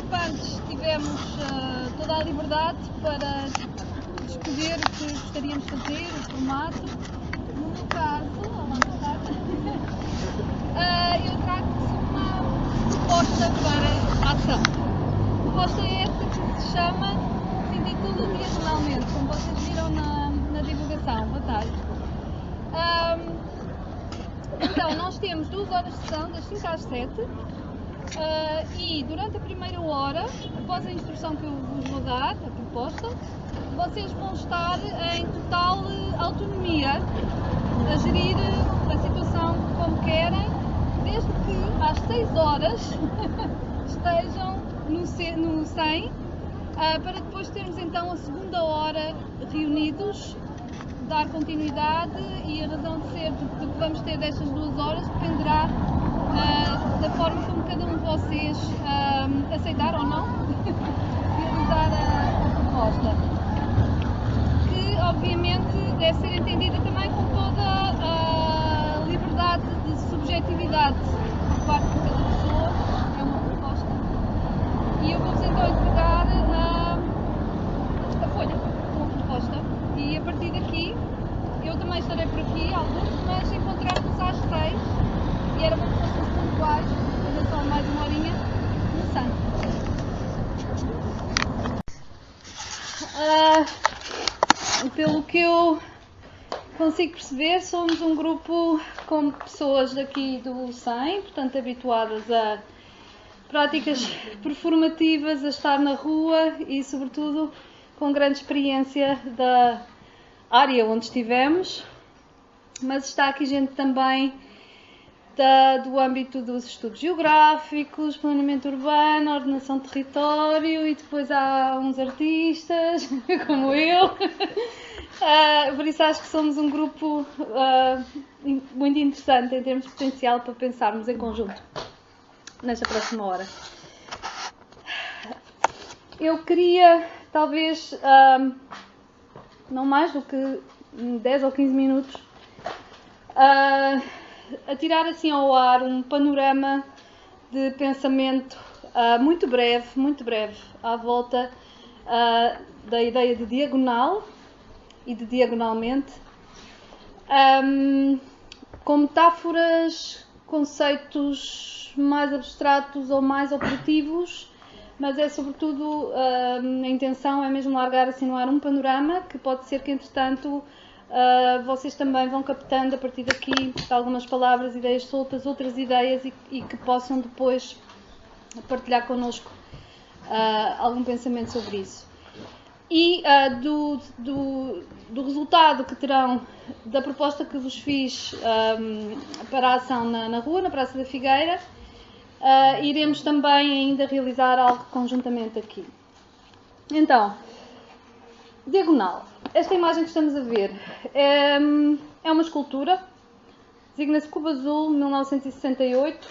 participantes tivemos toda a liberdade para escolher o que gostaríamos de fazer, o formato. No meu caso, eu trago-vos uma proposta para a ação. A proposta é esta que se chama, se intitula Diagonalmente, como vocês viram na divulgação. Boa tarde. Então, nós temos 2 horas de sessão, das 5 às 7, e durante a primeira hora, após a instrução que eu vos vou dar, a proposta, vocês vão estar em total autonomia a gerir a situação como querem, desde que às 6 horas estejam no 100, para depois termos então a segunda hora reunidos, dar continuidade, e a razão de ser do que vamos ter destas 2 horas dependerá da forma como cada um de vocês aceitar ou não realizar a proposta, que obviamente deve ser entendida também com toda a liberdade de subjetividade por parte de cada pessoa. É uma proposta e eu vou-vos então entregar a folha com a proposta, e a partir daqui eu também estarei por aqui, alguns, mas encontramos às 6, e era bom que fôssemos pontuais, ainda só mais uma horinha, no 100. Pelo que eu consigo perceber, somos um grupo com pessoas daqui do 100, portanto habituadas a práticas performativas, a estar na rua e sobretudo com grande experiência da área onde estivemos, mas está aqui gente também do âmbito dos estudos geográficos, planeamento urbano, ordenação de território, e depois há uns artistas, como eu. Por isso acho que somos um grupo muito interessante em termos de potencial para pensarmos em conjunto nesta próxima hora. Eu queria, talvez, não mais do que 10 ou 15 minutos, atirar assim ao ar um panorama de pensamento muito breve, à volta da ideia de diagonal e de diagonalmente, com metáforas, conceitos mais abstratos ou mais operativos, mas é sobretudo a intenção é mesmo largar assim no ar um panorama que pode ser que entretanto vocês também vão captando a partir daqui algumas palavras, ideias soltas, outras ideias, e que possam depois partilhar connosco algum pensamento sobre isso. E do resultado que terão da proposta que vos fiz para a ação na rua, na Praça da Figueira, iremos também ainda realizar algo conjuntamente aqui. Então, diagonal. Esta imagem que estamos a ver é uma escultura, designa-se Cuba Azul, 1968,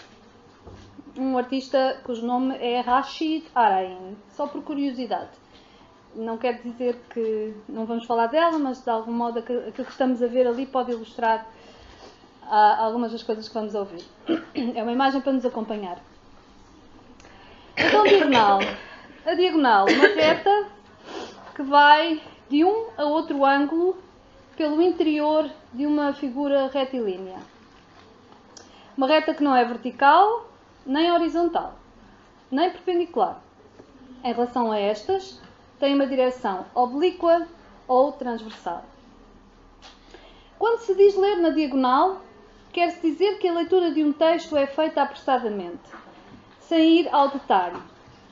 um artista cujo nome é Rashid Arain, só por curiosidade. Não quer dizer que não vamos falar dela, mas de algum modo aquilo que estamos a ver ali pode ilustrar algumas das coisas que vamos ouvir. É uma imagem para nos acompanhar. Então, diagonal. A diagonal, uma reta que vai de um a outro ângulo pelo interior de uma figura retilínea. Uma reta que não é vertical, nem horizontal, nem perpendicular. Em relação a estas, tem uma direção oblíqua ou transversal. Quando se diz ler na diagonal, quer-se dizer que a leitura de um texto é feita apressadamente, sem ir ao detalhe.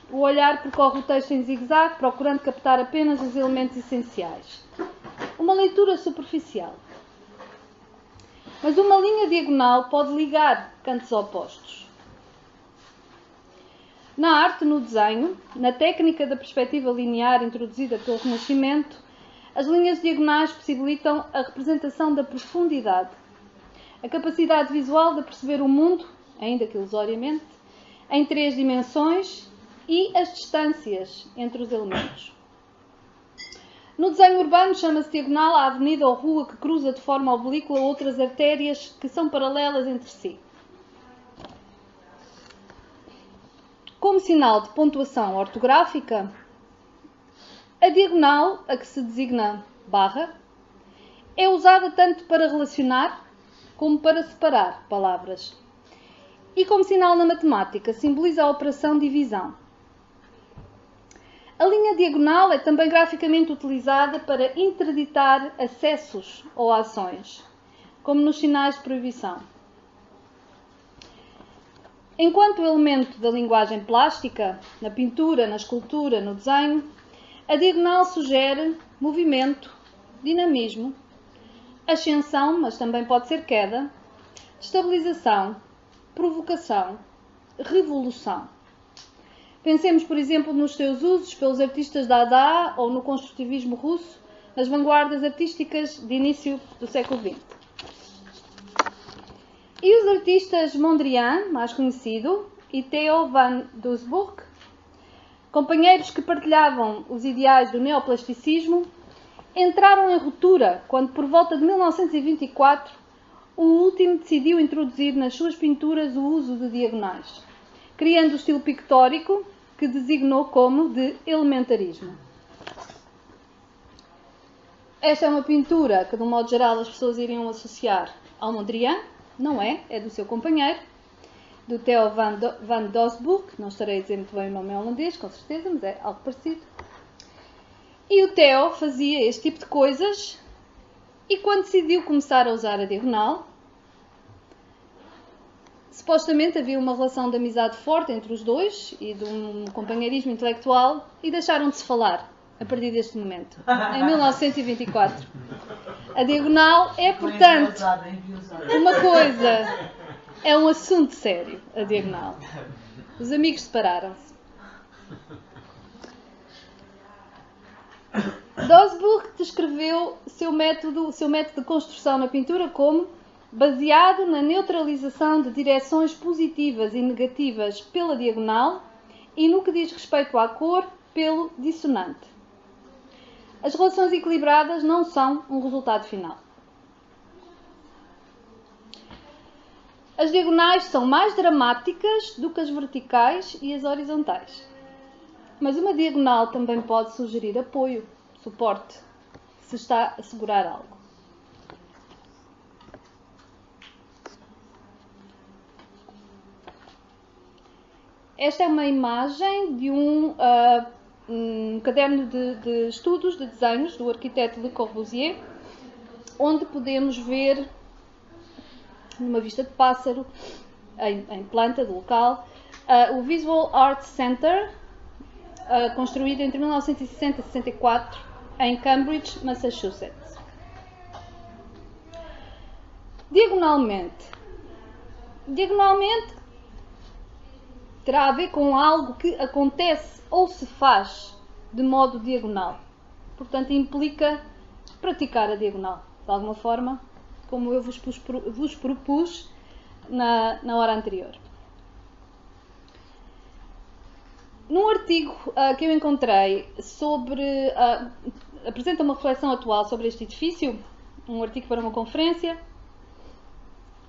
O olhar percorre o texto em zigue-zague, procurando captar apenas os elementos essenciais. Uma leitura superficial. Mas uma linha diagonal pode ligar cantos opostos. Na arte, no desenho, na técnica da perspectiva linear introduzida pelo Renascimento, as linhas diagonais possibilitam a representação da profundidade, a capacidade visual de perceber o mundo, ainda que ilusoriamente, em 3 dimensões, e as distâncias entre os elementos. No desenho urbano chama-se diagonal a avenida ou rua que cruza de forma oblíqua outras artérias que são paralelas entre si. Como sinal de pontuação ortográfica, a diagonal, a que se designa barra, é usada tanto para relacionar como para separar palavras. E como sinal na matemática, simboliza a operação divisão. A linha diagonal é também graficamente utilizada para interditar acessos ou ações, como nos sinais de proibição. Enquanto elemento da linguagem plástica, na pintura, na escultura, no desenho, a diagonal sugere movimento, dinamismo, ascensão, mas também pode ser queda, estabilização, provocação, revolução. Pensemos, por exemplo, nos seus usos pelos artistas Dada ou no construtivismo russo, nas vanguardas artísticas de início do século XX. E os artistas Mondrian, mais conhecido, e Theo van Doesburg, companheiros que partilhavam os ideais do neoplasticismo, entraram em ruptura quando, por volta de 1924, o último decidiu introduzir nas suas pinturas o uso de diagonais, criando o estilo pictórico que designou como de elementarismo. Esta é uma pintura que, de um modo geral, as pessoas iriam associar ao Mondrian. Não é, é do seu companheiro, do Theo van Doesburg. Não estarei a dizer muito bem o nome em holandês, com certeza, mas é algo parecido. E o Theo fazia este tipo de coisas e quando decidiu começar a usar a diagonal, supostamente havia uma relação de amizade forte entre os dois e de um companheirismo intelectual e deixaram de se falar a partir deste momento, em 1924. A diagonal é, portanto, uma coisa, é um assunto sério, a diagonal. Os amigos separaram-se. Doesburg descreveu seu método de construção na pintura como baseado na neutralização de direções positivas e negativas pela diagonal e no que diz respeito à cor, pelo dissonante. As relações equilibradas não são um resultado final. As diagonais são mais dramáticas do que as verticais e as horizontais. Mas uma diagonal também pode sugerir apoio, suporte, se está a segurar algo. Esta é uma imagem de um caderno de estudos de desenhos do arquiteto Le Corbusier, onde podemos ver, numa vista de pássaro, em planta do local, o Visual Arts Center, construído entre 1960 e 64 em Cambridge, Massachusetts. Diagonalmente terá a ver com algo que acontece ou se faz de modo diagonal. Portanto, implica praticar a diagonal, de alguma forma, como eu vos propus na hora anterior. Num artigo que eu encontrei apresenta uma reflexão atual sobre este edifício, um artigo para uma conferência,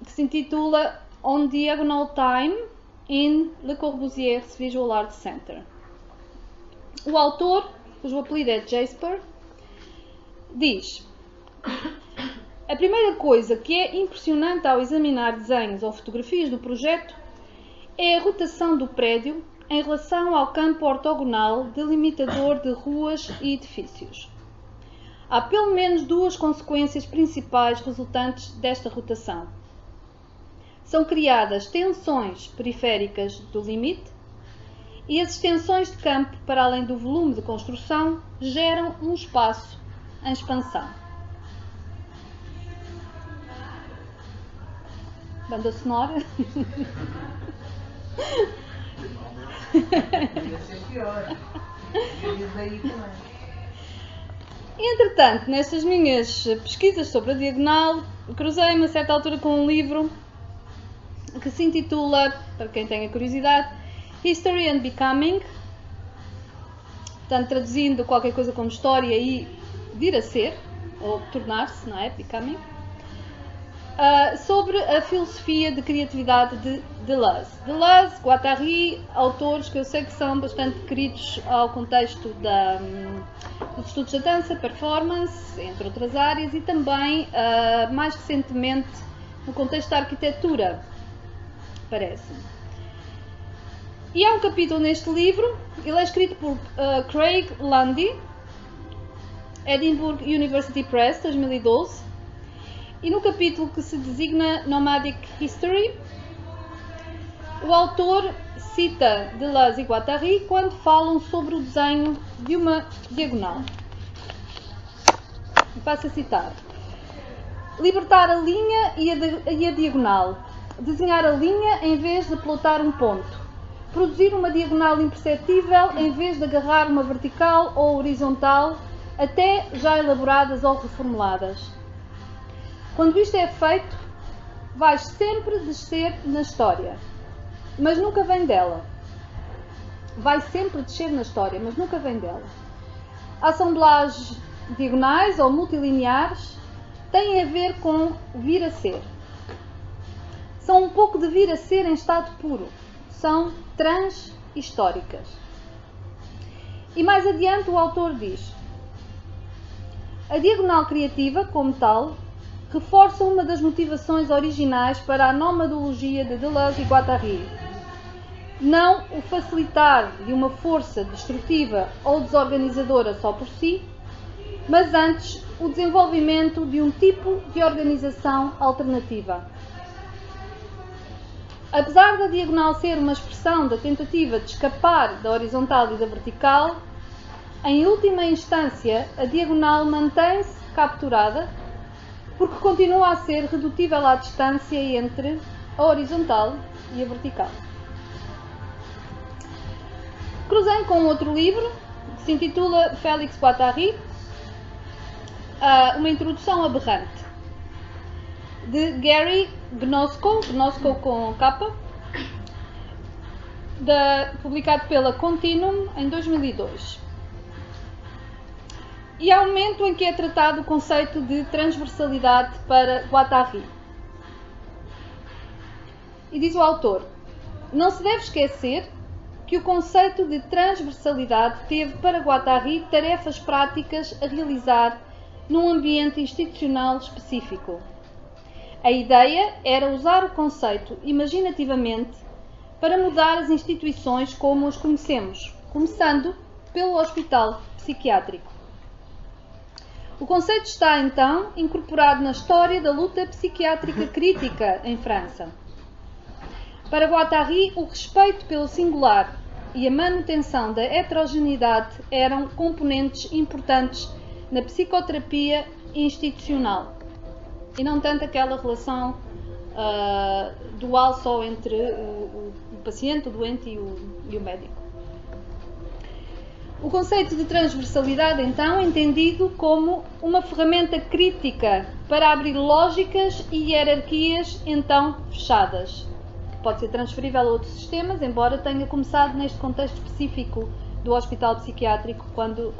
que se intitula On Diagonal Time in Le Corbusier's Visual Arts Center. O autor, cujo apelido é Jasper, diz: a primeira coisa que é impressionante ao examinar desenhos ou fotografias do projeto é a rotação do prédio em relação ao campo ortogonal delimitador de ruas e edifícios. Há pelo menos duas consequências principais resultantes desta rotação. São criadas tensões periféricas do limite e as extensões de campo para além do volume de construção geram um espaço em expansão. Banda sonora. Podia ser pior. Entretanto, nestas minhas pesquisas sobre a diagonal, cruzei-me a certa altura com um livro que se intitula, para quem tenha curiosidade, History and Becoming, portanto, traduzindo qualquer coisa como história e vir a ser, ou tornar-se, não é? Becoming. sobre a filosofia de criatividade de Deleuze. Deleuze, Guattari, autores que eu sei que são bastante queridos ao contexto dos estudos da dança, performance, entre outras áreas, e também, mais recentemente, no contexto da arquitetura, parece-me. E há um capítulo neste livro, ele é escrito por Craig Lundy, Edinburgh University Press, 2012, e no capítulo que se designa Nomadic History, o autor cita Deleuze e Guattari quando falam sobre o desenho de uma diagonal. Passo a citar. Libertar a linha e a diagonal. Desenhar a linha em vez de plotar um ponto. Produzir uma diagonal imperceptível em vez de agarrar uma vertical ou horizontal, até já elaboradas ou reformuladas. Quando isto é feito, vais sempre descer na história, mas nunca vem dela. Vai sempre descer na história, mas nunca vem dela. Assemblagens diagonais ou multilineares têm a ver com vir a ser. São um pouco de vir a ser em estado puro. São transhistóricas. E mais adiante o autor diz: a diagonal criativa, como tal, reforça uma das motivações originais para a nomadologia de Deleuze e Guattari. Não o facilitar de uma força destrutiva ou desorganizadora só por si, mas antes o desenvolvimento de um tipo de organização alternativa. Apesar da diagonal ser uma expressão da tentativa de escapar da horizontal e da vertical, em última instância a diagonal mantém-se capturada porque continua a ser redutível à distância entre a horizontal e a vertical. Cruzei com outro livro que se intitula Félix Guattari, uma introdução aberrante, de Gary Gnosko com capa, publicado pela Continuum em 2002. E há um momento em que é tratado o conceito de transversalidade para Guattari. E diz o autor: não se deve esquecer que o conceito de transversalidade teve para Guattari tarefas práticas a realizar num ambiente institucional específico. A ideia era usar o conceito imaginativamente para mudar as instituições como as conhecemos, começando pelo hospital psiquiátrico. O conceito está, então, incorporado na história da luta psiquiátrica crítica em França. Para Guattari, o respeito pelo singular e a manutenção da heterogeneidade eram componentes importantes na psicoterapia institucional, e não tanto aquela relação dual só entre o paciente, o doente e o médico. O conceito de transversalidade, então, é entendido como uma ferramenta crítica para abrir lógicas e hierarquias então fechadas, que pode ser transferível a outros sistemas, embora tenha começado neste contexto específico do hospital psiquiátrico, quando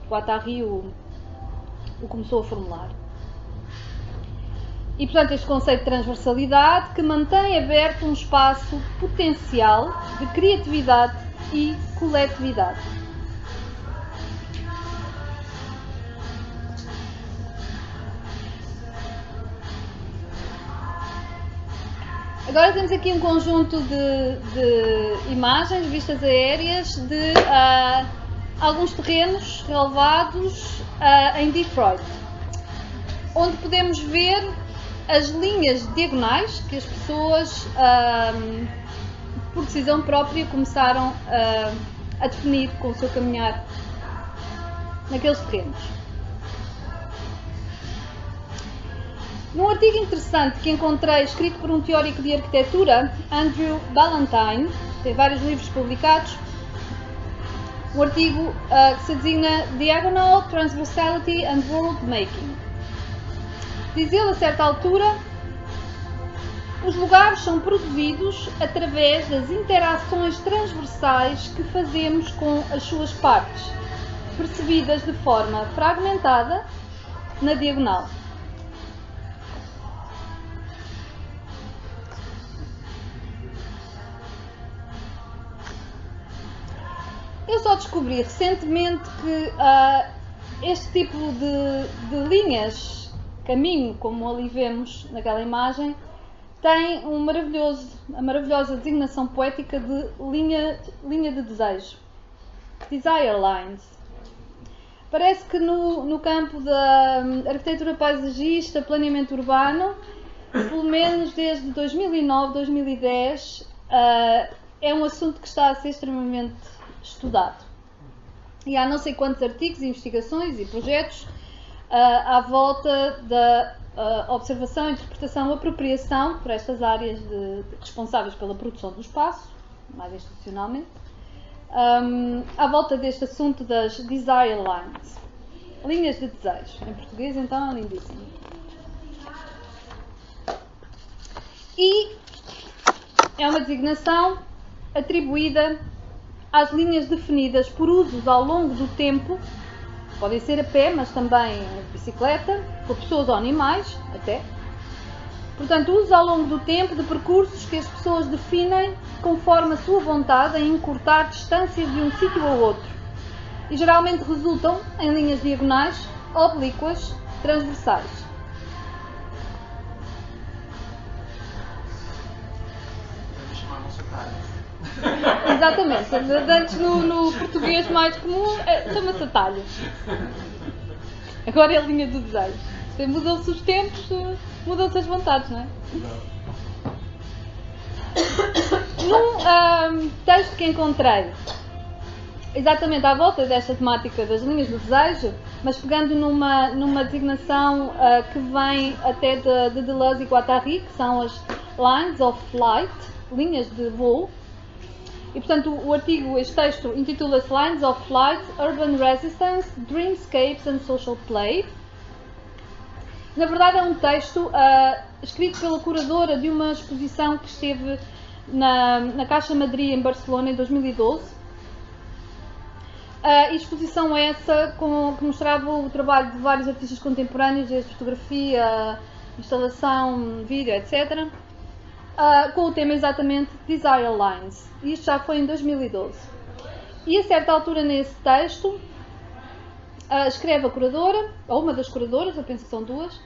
Guattari o começou a formular. E, portanto, este conceito de transversalidade que mantém aberto um espaço potencial de criatividade e coletividade. Agora temos aqui um conjunto de imagens, vistas aéreas de alguns terrenos relevados em Detroit, onde podemos ver as linhas diagonais que as pessoas, por decisão própria, começaram a definir com o seu caminhar naqueles terrenos. Num artigo interessante que encontrei, escrito por um teórico de arquitetura, Andrew Ballantyne, tem vários livros publicados, um artigo que se designa Diagonal, Transversality and World Making. Diz ele, a certa altura, os lugares são produzidos através das interações transversais que fazemos com as suas partes, percebidas de forma fragmentada na diagonal. Eu só descobri recentemente que este tipo de linhas, caminho, como ali vemos naquela imagem, tem a maravilhosa designação poética de linha de desejo. Desire lines. Parece que no campo da arquitetura paisagista, planeamento urbano, pelo menos desde 2009, 2010, é um assunto que está a ser extremamente estudado. E há não sei quantos artigos, investigações e projetos à volta da observação, interpretação, apropriação por estas áreas responsáveis pela produção do espaço, mais institucionalmente, à volta deste assunto das desire lines, linhas de desejo. Em português, então, é lindíssimo. E é uma designação atribuída às linhas definidas por usos ao longo do tempo, podem ser a pé, mas também a bicicleta, por pessoas ou animais, até. Portanto, usos ao longo do tempo de percursos que as pessoas definem conforme a sua vontade em encurtar distâncias de um sítio ao outro. E geralmente resultam em linhas diagonais, oblíquas, transversais. Exatamente, antes no português mais comum chama-se atalho. Agora é a linha do desejo. Mudam-se os tempos, mudam-se as vontades, não é? Num texto que encontrei exatamente à volta desta temática das linhas do desejo, mas pegando numa designação que vem até de Deleuze e Guattari, que são as Lines of Flight, linhas de voo. E, portanto, este texto intitula-se Lines of Flight, Urban Resistance, Dreamscapes and Social Play. Na verdade, é um texto escrito pela curadora de uma exposição que esteve na Caixa Madrid, em Barcelona, em 2012. Exposição essa que mostrava o trabalho de vários artistas contemporâneos, desde fotografia, instalação, vídeo, etc., com o tema exatamente Desire Lines. E isto já foi em 2012. E a certa altura nesse texto, escreve a curadora, ou uma das curadoras, eu penso que são duas: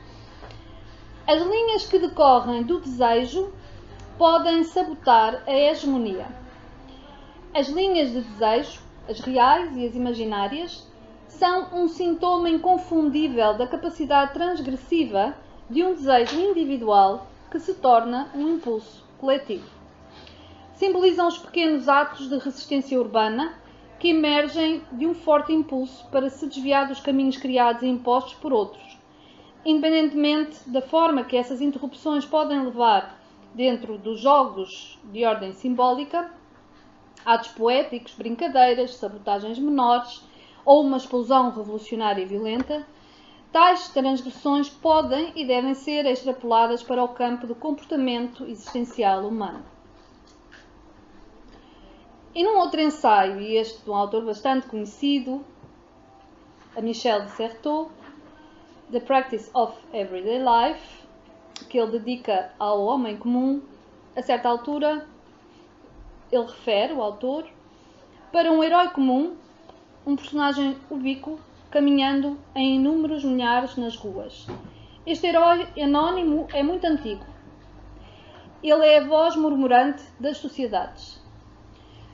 as linhas que decorrem do desejo podem sabotar a hegemonia. As linhas de desejo, as reais e as imaginárias, são um sintoma inconfundível da capacidade transgressiva de um desejo individual que se torna um impulso coletivo. Simbolizam os pequenos atos de resistência urbana que emergem de um forte impulso para se desviar dos caminhos criados e impostos por outros, independentemente da forma que essas interrupções podem levar dentro dos jogos de ordem simbólica, atos poéticos, brincadeiras, sabotagens menores ou uma explosão revolucionária e violenta. Tais transgressões podem e devem ser extrapoladas para o campo do comportamento existencial humano. E num outro ensaio, e este de um autor bastante conhecido, a Michel de Certeau, The Practice of Everyday Life, que ele dedica ao homem comum, a certa altura, ele refere, o autor, para um herói comum, um personagem ubíquo, caminhando em inúmeros milhares nas ruas. Este herói anónimo é muito antigo. Ele é a voz murmurante das sociedades.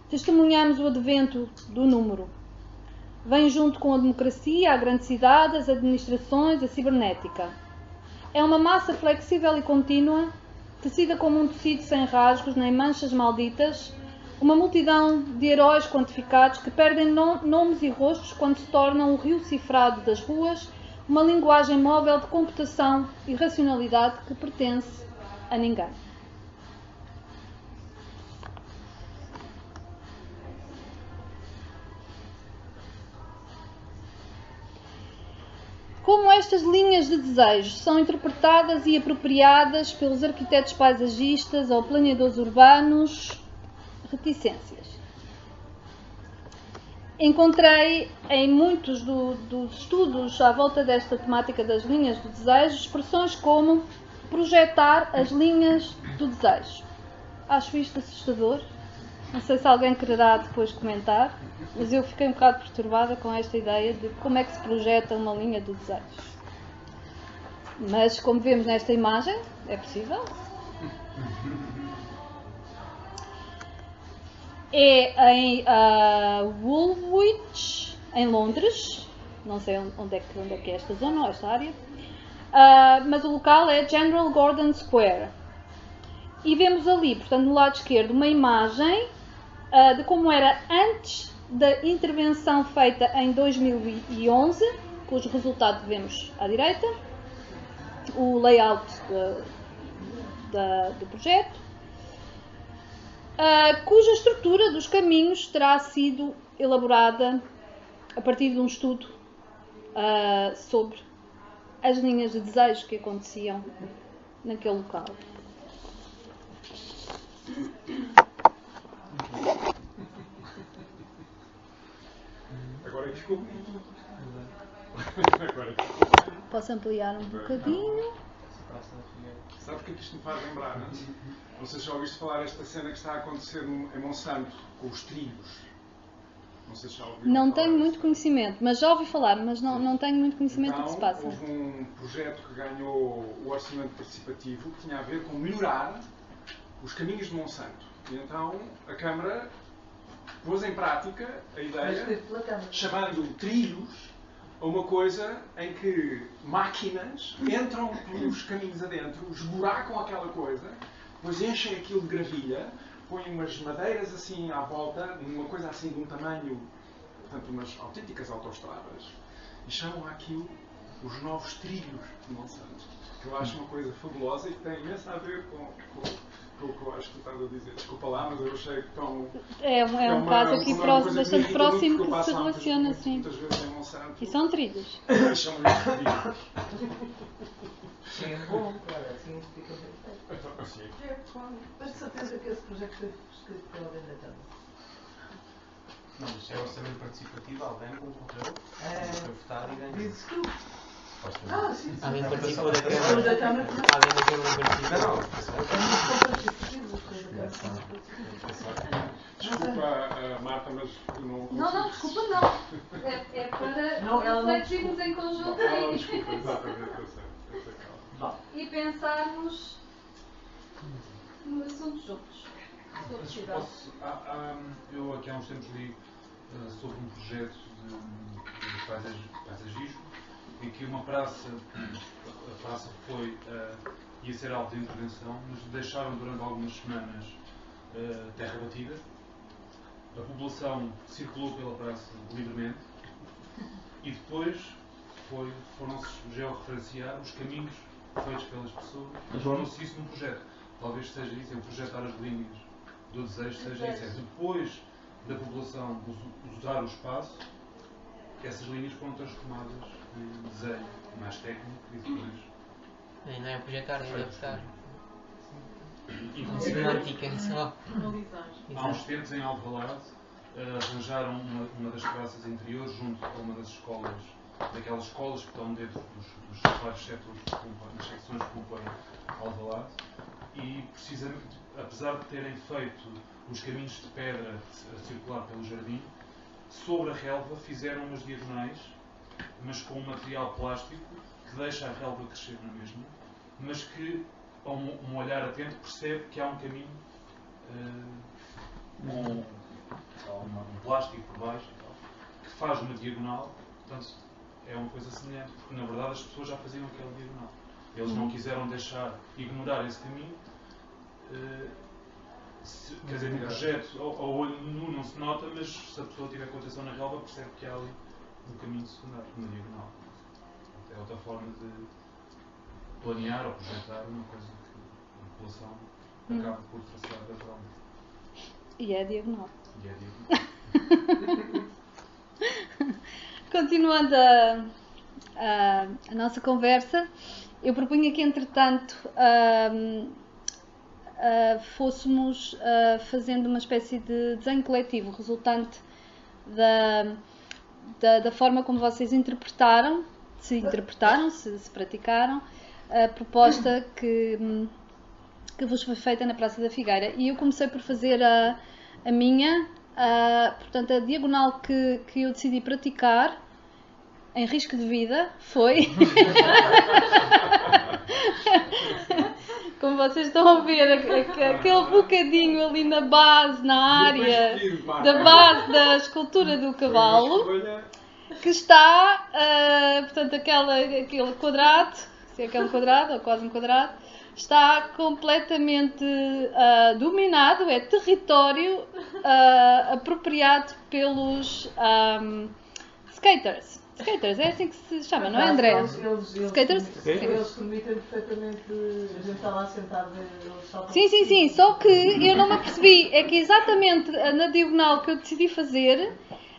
Testemunhamos o advento do número. Vem junto com a democracia, a grande cidade, as administrações, a cibernética. É uma massa flexível e contínua, tecida como um tecido sem rasgos nem manchas malditas, uma multidão de heróis quantificados que perdem nomes e rostos quando se tornam o rio cifrado das ruas, uma linguagem móvel de computação e racionalidade que pertence a ninguém. Como estas linhas de desejo são interpretadas e apropriadas pelos arquitetos paisagistas ou planeadores urbanos? Reticências. Encontrei em muitos dos estudos à volta desta temática das linhas do desejo expressões como projetar as linhas do desejo. Acho isto assustador. Não sei se alguém quererá depois comentar, mas eu fiquei um bocado perturbada com esta ideia de como é que se projeta uma linha de desejos. Mas, como vemos nesta imagem, é possível. É em Woolwich, em Londres. Não sei onde é que é esta zona ou esta área. Mas o local é General Gordon Square. E vemos ali, portanto, no lado esquerdo, uma imagem de como era antes da intervenção feita em 2011, cujo resultado vemos à direita, o layout do projeto, cuja estrutura dos caminhos terá sido elaborada a partir de um estudo sobre as linhas de desejo que aconteciam naquele local. Agora desculpe. Posso ampliar um bocadinho? Sabe o que é que isto me faz lembrar? Não sei se já ouviste falar desta cena que está a acontecer em Monsanto, com os trilhos. Não sei se já ouviu Não falar tenho muito disso. conhecimento, mas já ouvi falar, mas não tenho muito conhecimento do que se passa. Houve um projeto que ganhou o orçamento participativo que tinha a ver com melhorar os caminhos de Monsanto. E então a Câmara pôs em prática a ideia, chamando trilhos a uma coisa em que máquinas entram pelos caminhos adentro, esburacam aquela coisa, depois enchem aquilo de gravilha, põem umas madeiras assim à volta, uma coisa assim de um tamanho, portanto, umas autênticas autoestradas, e chamam aquilo os novos trilhos de Monsanto. Que eu acho uma coisa fabulosa e que tem imenso a ver com o que eu acho que tu estás a dizer. Desculpa lá, mas eu achei que tão... É um caso aqui bastante próximo que se relaciona relaciona, sim. Muitas vezes em Monsanto. E são trilhos. Chamam-lhe trilhos. Sim, é bom, claro, assim fica bem feito. Assim. É, claro. Mas de certeza que esse projeto foi escrito pela Venda Câmara. Não, isto é orçamento participativo, alguém concorreu, foi votado e ganhou. Dizes tu? Supostamente. Sim. Alguém participou da Pessoas Câmara? da Câmara que Alguém da Câmara participou? Não, Desculpa, Marta, mas não... Não, desculpa não. É para Não, ela não refletirmos em conjunto Ah, desculpa, exatamente, eu sei. e pensarmos no assunto juntos. Se for possível. Eu aqui há uns tempos li sobre um projeto de paisagismo em que uma praça, a praça ia ser alvo de intervenção, mas deixaram durante algumas semanas terra batida. A população circulou pela praça livremente e depois foram-se georreferenciar os caminhos feitos pelas pessoas e tornou-se isso num projeto. Talvez seja isso, projetar as linhas do desejo, seja isso. Depois da população usar o espaço, essas linhas foram transformadas em desenho mais técnico e depois... Não é projetar, é adaptar. Inclusive, Semântica, só. há uns tempos em Alvalade arranjaram uma das praças interiores junto a uma das escolas, daquelas escolas que estão dentro dos vários setores, nas secções que compõem Alvalade, e precisamente, apesar de terem feito os caminhos de pedra a circular pelo jardim, sobre a relva fizeram umas diagonais, mas com um material plástico que deixa a relva crescer na mesma, mas que, a um olhar atento, percebe que há um caminho com um plástico por baixo, que faz uma diagonal. Portanto, é uma coisa semelhante, porque na verdade as pessoas já faziam aquela diagonal. Eles não quiseram ignorar esse caminho. Quer dizer, no projeto, ao olho nu não se nota, mas se a pessoa tiver contenção na relva, percebe que há ali um caminho secundário, uma diagonal. É outra forma de planear ou projetar uma coisa que a população acaba por traçar naturalmente. E é diagonal. E é diagonal. Continuando a nossa conversa, eu propunha que, entretanto, fôssemos fazendo uma espécie de desenho coletivo resultante da forma como vocês interpretaram, se praticaram, a proposta que vos foi feita na Praça da Figueira. E eu comecei por fazer A minha, portanto, a diagonal que eu decidi praticar, em risco de vida, foi... Como vocês estão a ver, aquele bocadinho ali na base, na área da base da escultura do cavalo, que está, portanto, aquele quadrado, se é aquele quadrado, ou quase um quadrado, está completamente dominado, é território apropriado pelos skaters. Skaters, é assim que se chama, não é, André? Skaters? Eles permitem perfeitamente. A gente está lá sentado. Sim. Só que eu não me apercebi. É que exatamente na diagonal que eu decidi fazer,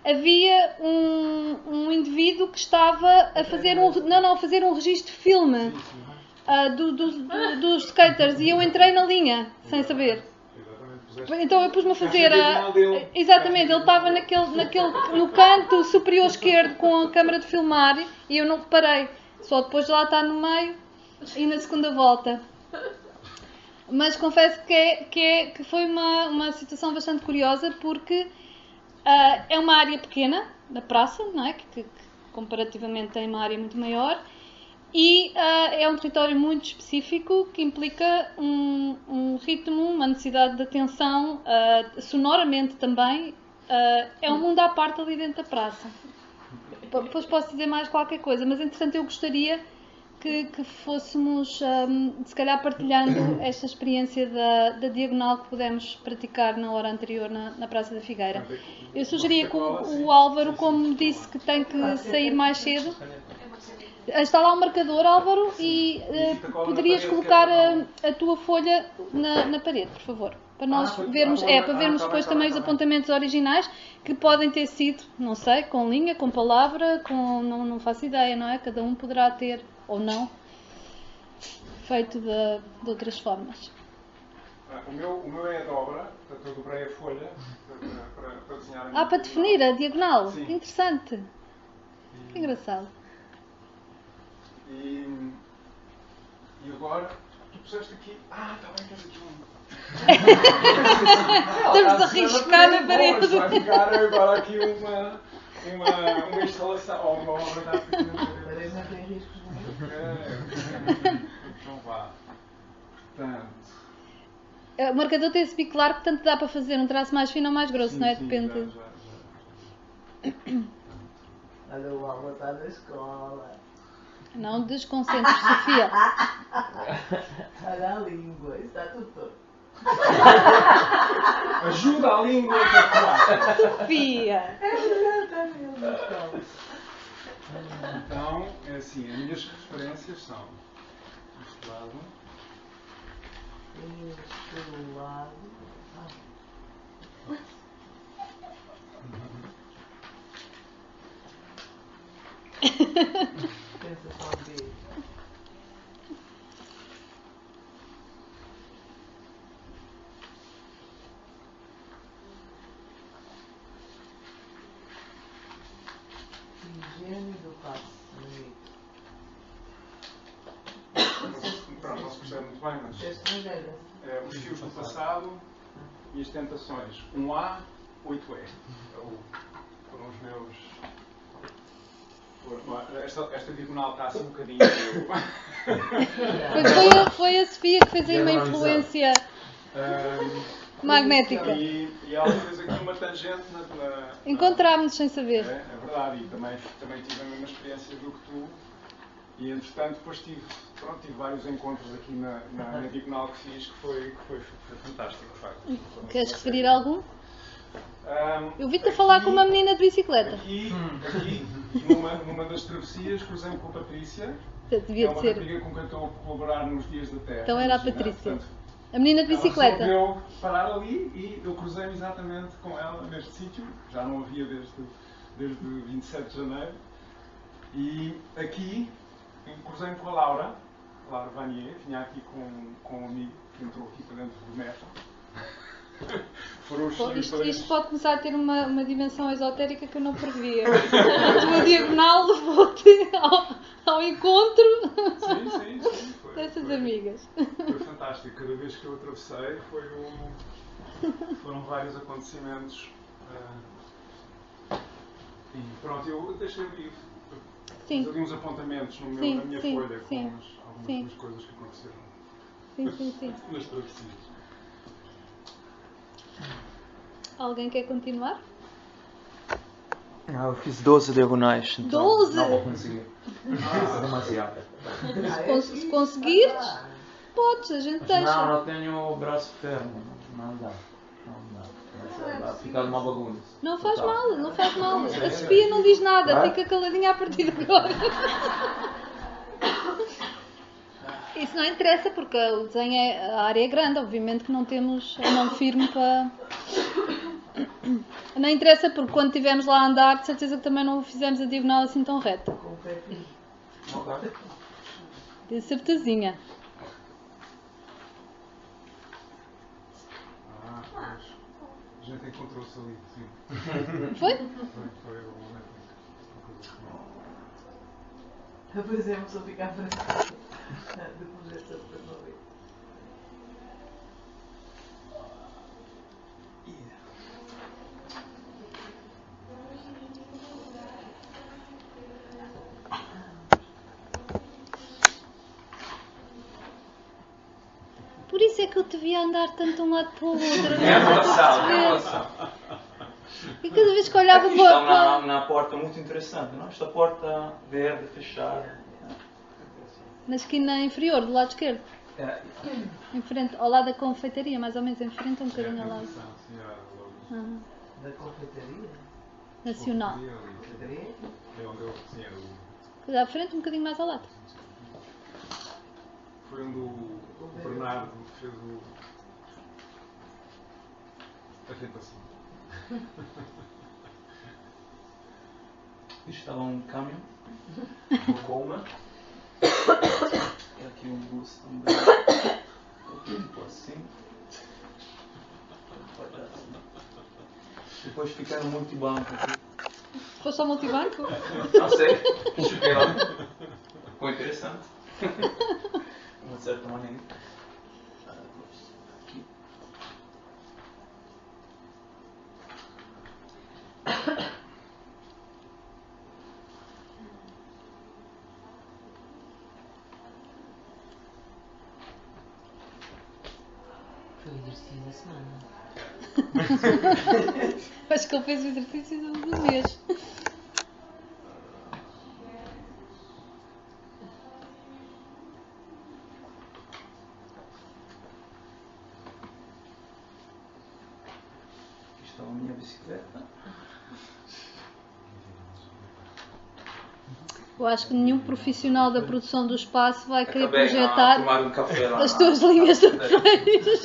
havia um indivíduo que estava a fazer um registro de filme dos skaters. E eu entrei na linha, sem saber. Então eu pus-me a fazer exatamente, ele estava no canto superior esquerdo com a câmara de filmar e eu não reparei, só depois de lá estar no meio e na segunda volta. Mas confesso que foi uma situação bastante curiosa, porque é uma área pequena da praça, não é? Que comparativamente tem uma área muito maior. E é um território muito específico que implica um ritmo, uma necessidade de atenção, sonoramente também. É um mundo à parte ali dentro da praça. Depois posso dizer mais qualquer coisa, mas entretanto eu gostaria que fôssemos, se calhar, partilhando esta experiência da diagonal que pudemos praticar na hora anterior na Praça da Figueira. Eu sugeria que o Álvaro, como disse que tem que sair mais cedo, está lá um marcador, Álvaro, e poderias colocar a tua folha na parede, por favor, para nós vermos, para vermos depois também os apontamentos originais, que podem ter sido, não sei, com linha, com palavra, não faço ideia, não é? Cada um poderá ter, ou não, feito de outras formas. O meu é a dobra, portanto eu dobrei a folha para desenhar a minha para definir a diagonal. Sim. Que interessante. Que engraçado. E agora, tu puseste aqui... está bem, tens aqui Estamos a riscar na parede. Vai ficar agora aqui uma instalação, ou uma obra de arte aqui na parede. Parece que tem riscos. Então vá. Portanto... O marcador tem esse bico largo, portanto dá para fazer um traço mais fino ou mais grosso, não é? Depende. Já. Olha, o Alba está na escola. Não desconcentres, Sofia. Olha a língua, está tudo todo. Ajuda a língua a falar. Sofia! Está mesmo na escola. Então, é assim, as minhas referências são este lado. Este lado. Pensa só um beijo. Higiene do passo. Pronto, não se percebe muito bem, mas Estrangeiras. os fios do passado e as tentações. 1A, 8E. Foram os meus... Esta diagonal está assim um bocadinho... Foi a Sofia que fez aí uma influência magnética. E ela fez aqui uma tangente na... Encontrámos-nos sem saber. É verdade, e também tive a mesma experiência do que tu. E entretanto depois tive vários encontros aqui na diagonal que fiz, que foi fantástico, de facto. Queres referir algum? Eu vi-te a falar com uma menina de bicicleta. Aqui numa das travessias, cruzei-me com a Patrícia. Devia é uma ser. rapariga com quem estou a colaborar nos Dias da Terra. Então era a Imagina, Patrícia. portanto, A menina de bicicleta. ela resolveu parar ali e eu cruzei-me exatamente com ela neste sítio. Já não havia desde 27 de janeiro. E aqui cruzei-me com a Laura Vanier, vinha aqui com um amigo que entrou aqui para dentro do metro. Foram os Isto pode começar a ter uma dimensão esotérica que eu não previa. A tua diagonal levou-te ao encontro Sim, dessas amigas. Foi fantástico. Cada vez que eu atravessei foi Foram vários acontecimentos. E pronto, eu deixei ali, fiz ali uns apontamentos na minha folha com algumas das coisas que aconteceram. Sim. Nas travessias. Alguém quer continuar? Eu fiz 12 diagonais. Então 12? Não vou conseguir. É demasiado. Se conseguires, podes, a gente deixa. Não tenho o braço fermo. Não dá. Vai ficar uma bagunça. Não faz mal. A Sofia não diz nada, fica caladinha a partir de agora. Isso não interessa porque o desenho a área é grande, obviamente que não temos a mão firme para... Não interessa porque quando estivermos lá a andar, de certeza que também não fizemos a diagonal assim tão reta. De certezinha. Pois. A gente encontrou-se ali, sim. Foi? Foi o Depois é uma pessoa ficar para trás. Depois é para não ver. Por isso é que eu te via andar tanto de um lado para o outro. É relação. E cada vez que olhava Aqui para... está na porta muito interessante, não? Esta porta verde fechada. Na esquina inferior, do lado esquerdo. Em frente, ao lado da confeitaria, mais ou menos em frente, um bocadinho ao lado. Da confeitaria? Nacional. Confeitaria? É onde eu tinha Quer dizer, à frente, um bocadinho mais ao lado. Foi onde o Bernardo fez a tentação. Isto estava um caminhão, uma goma, e aqui um bus também, tipo assim. Depois ficaram multibanco aqui. Foi só multibanco? Não sei, cheguei lá. Ficou interessante. De uma certa maneira. Aqui. Foi o exercício da semana. Acho que ele fez o exercício do mês. Aqui está a minha bicicleta. Eu acho que nenhum profissional da produção do espaço vai querer Acabei a projetar tomar um café lá as na- tuas linhas de freios.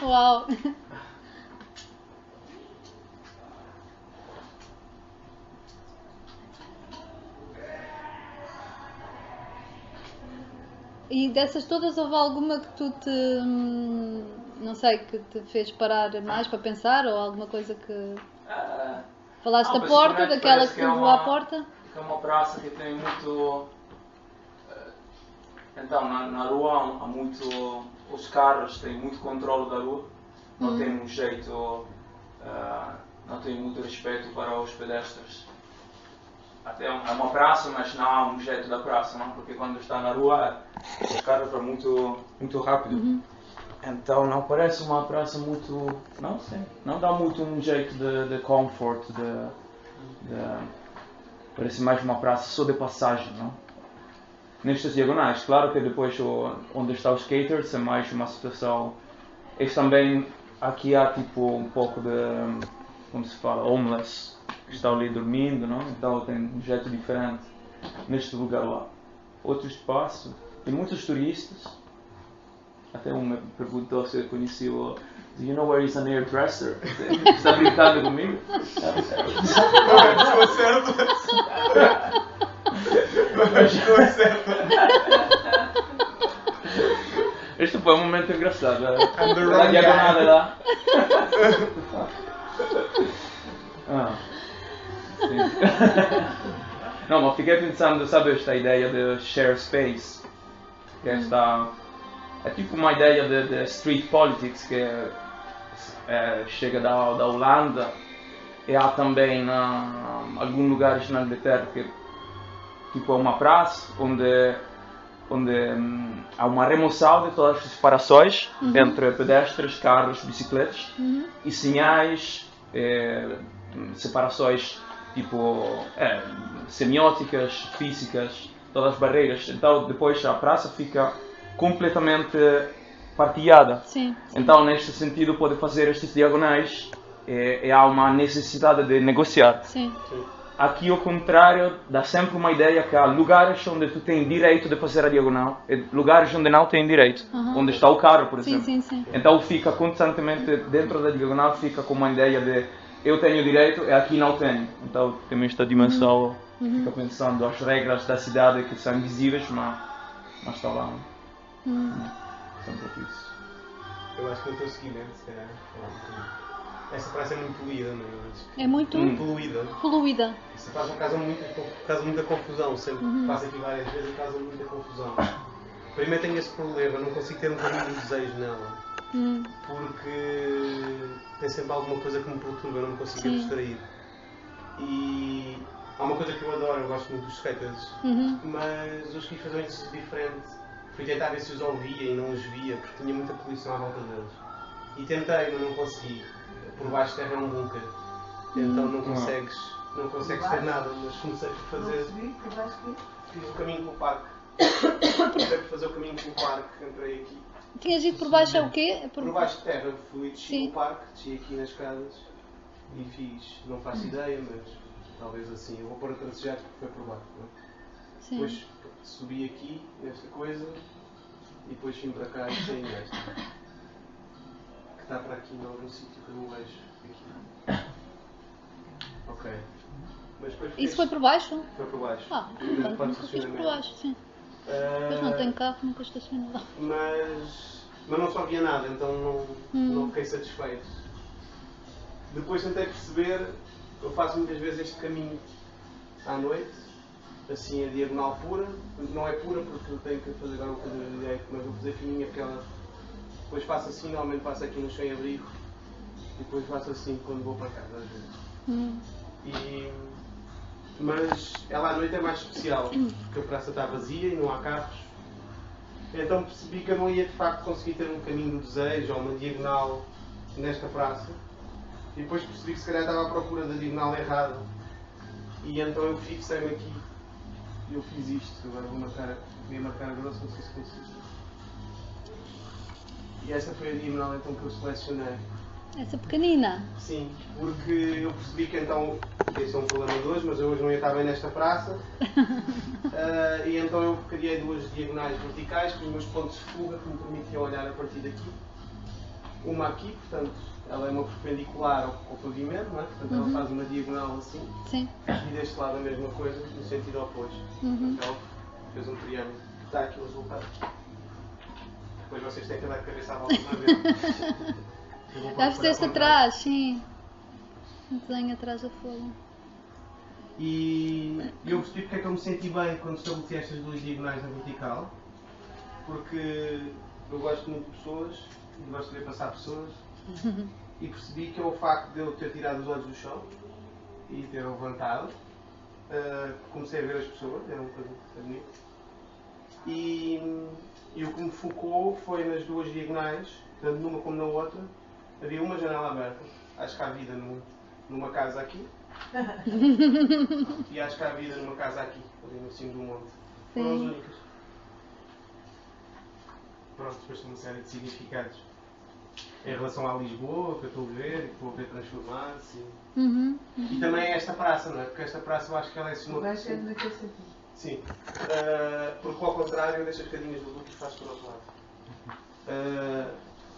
Uau! E dessas todas houve alguma que tu te... não sei, que te fez parar mais para pensar ou alguma coisa que... Falaste da porta, daquela que te levou à porta? É uma praça que tem muito... Então, na rua há muito... Os carros têm muito controle da rua. Não tem um jeito... não tem muito respeito para os pedestres. Até é uma praça, mas não há um jeito da praça, não? Porque quando está na rua, os carros vão muito rápido. Então não parece uma praça muito... Não sei. Não dá muito um jeito de comfort, parece mais uma praça só de passagem, não? Nestas diagonais, claro que depois onde está os skaters é mais uma situação... Eles também, aqui há tipo um pouco de, como se fala, homeless, que estão ali dormindo, não? Então tem um jeito diferente neste lugar lá. Outro espaço, tem muitos turistas. Até um me perguntou se eu conhecia o... Do you know where is an hairdresser? Está brincando comigo? Estou certo. Estou certo. Este foi um momento engraçado. I'm the A wrong diagonal guy. lá. Sim. Não, mas fiquei pensando, sabe esta ideia de share space? Que é esta é tipo uma ideia de street politics que chega da Holanda, e há também em alguns lugares na Inglaterra que tipo é uma praça onde há uma remoção de todas as separações entre pedestres, carros, bicicletas e sinais, separações tipo semióticas, físicas, todas as barreiras. Então depois a praça fica completamente partilhada. Sim. Então neste sentido pode fazer estes diagonais e há uma necessidade de negociar. Sim. Aqui, ao contrário, dá sempre uma ideia que há lugares onde tu tens direito de fazer a diagonal e lugares onde não tens direito. Onde está o carro, por exemplo. Sim. Então fica constantemente, dentro da diagonal, fica com uma ideia de eu tenho direito e aqui não tenho. Então tem esta dimensão, fica pensando as regras da cidade que são invisíveis, mas está lá. Sempre isso. Eu acho que no teu seguimento, se calhar, essa praça é muito poluída, não é? É muito poluída. Essa praça causa muita confusão, sempre passo aqui várias vezes e causa muita confusão. Primeiro tenho esse problema, não consigo ter um caminho de desejo nela, porque tem sempre alguma coisa que me perturba, eu não me consigo abstrair. E há uma coisa que eu adoro, eu gosto muito dos skaters, mas hoje quis fazer um exercício diferente. Fui tentar ver se os ouvia e não os via, porque tinha muita poluição à volta deles. E tentei, mas não consegui. Por baixo terra é um bunker, então não consegues ter nada, mas comecei por fazer. Fiz o caminho pelo parque. Comecei por fazer o caminho pelo parque, entrei aqui. Tinhas ido por baixo o quê? Por baixo de terra, desci no parque, desci aqui nas escadas e fiz, não faço ideia, mas talvez assim. Eu vou pôr a tracejar porque foi por baixo, não é? Sim. Depois subi aqui, nesta coisa, e depois vim para cá e saí nesta. Que está para aqui em algum sítio que eu não vejo. Aqui. Ok. Mas depois Isso foi por baixo? Foi por baixo. Nunca fiz por baixo, sim. Depois não tenho carro, nunca estaciono lá. Mas não só havia nada, então não fiquei satisfeito. Depois tentei perceber, eu faço muitas vezes este caminho à noite, assim a diagonal pura. Não é pura porque eu tenho que fazer agora o caminho direito, mas vou fazer fininha porque ela. Depois faço assim, normalmente passo aqui no sem abrigo e depois faço assim quando vou para casa às vezes. Mas ela à noite é mais especial, porque a praça está vazia e não há carros. Então percebi que eu não ia de facto conseguir ter um caminho do desejo ou uma diagonal nesta praça. E depois percebi que se calhar estava à procura da diagonal errada. E então eu fixei-me aqui. E eu fiz isto. Agora vou marcar a grossa, não sei se consigo. E esta foi a diagonal então que eu selecionei. Essa pequenina? Sim, porque eu percebi que então, este é um problema de hoje, mas eu hoje não ia estar bem nesta praça. E então eu criei duas diagonais verticais com os meus pontos de fuga que me permitiam olhar a partir daqui. Uma aqui, portanto, ela é uma perpendicular ao pavimento, não é? Portanto ela faz uma diagonal assim. Sim. E deste lado a mesma coisa, no sentido oposto. Portanto ela fez um triângulo que está aqui o resultado. Depois vocês têm que andar de cabeça à volta para ver. Já fizeste atrás, sim. Um desenho atrás da folha. E eu percebi porque é que eu me senti bem quando estabeleci estas duas diagonais na vertical. Porque eu gosto muito de pessoas, gosto de ver passar pessoas. E percebi que é o facto de eu ter tirado os olhos do chão e ter levantado. Comecei a ver as pessoas, era uma coisa bonita. E o que me focou foi nas duas diagonais, tanto numa como na outra. Havia uma janela aberta, acho que há vida numa casa aqui. E acho que há vida numa casa aqui, ali no cimo do monte. Foram as únicas. Pronto, depois tem uma série de significados em relação à Lisboa, que eu estou a ver e que vou ver transformar-se. E também esta praça, não é? Porque esta praça eu acho que ela é uma. Vai ser naquele sentido. Sim. Porque ao contrário, deixa as bocadinhas do look e faz para o outro lado.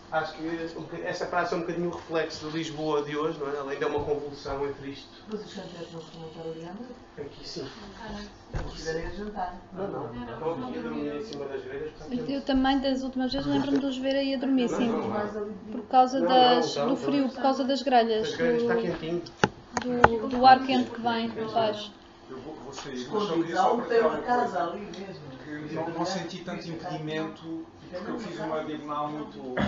Acho que esta praça é um bocadinho o reflexo de Lisboa de hoje, não é? Além de uma convulsão entre isto. Mas os canteiros não costumam estar ali à noite? Aqui sim. Eles estiverem a jantar. Não. Estão aqui a dormir em cima das grelhas. Eu também, das últimas vezes, lembro-me de os ver aí a dormir, sim. Não. Por causa do frio, por causa das grelhas. As grelhas está quentinho. Do ar quente que vem de baixo. Eu vou sair, mas só Escondidos, queria há só um partilhar tem uma uma casa coisa. ali mesmo. Que não senti tanto impedimento Porque eu fiz uma diagonal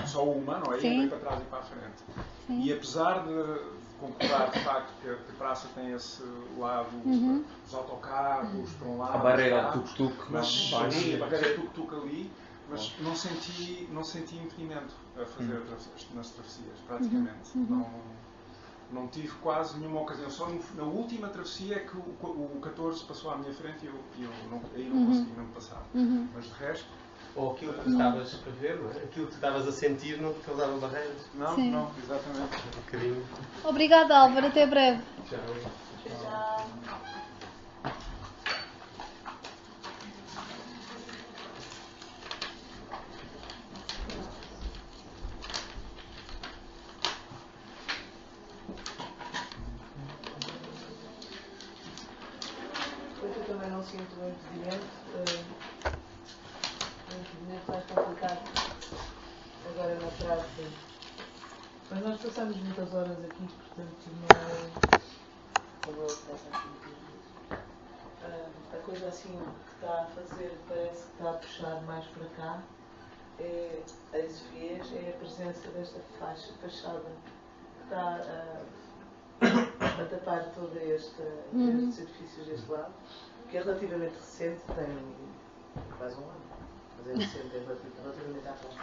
só uma, não é? Sim. E para trás e para a frente. Sim. E apesar de concordar de facto que a praça tem esse lado dos autocarros para um lado, A barreira tá? tuk-tuk, mas sim, a barreira tuk-tuk ali, mas não senti impedimento a fazer nas travessias, praticamente. Não tive quase nenhuma ocasião. Só na última travessia é que o 14 passou à minha frente e eu não consegui mesmo passar. Mas de resto. Ou aquilo que tu estavas a ver, não é? Aquilo que tu estavas a sentir não te causava barreiras. Não, Sim. não, exatamente. Um bocadinho. Obrigada, Álvaro. Até breve. Já. Eu também não sinto um impedimento. Um impedimento mais complicado agora na praça. Mas nós passamos muitas horas aqui, portanto não é como eu peço aqui. A coisa assim que está a fazer parece que está a puxar mais para cá. É a Ezefias, é a presença desta fachada que está a tapar todos estes edifícios deste lado, que é relativamente recente, tem quase um ano, mas é recente, é relativamente à praça.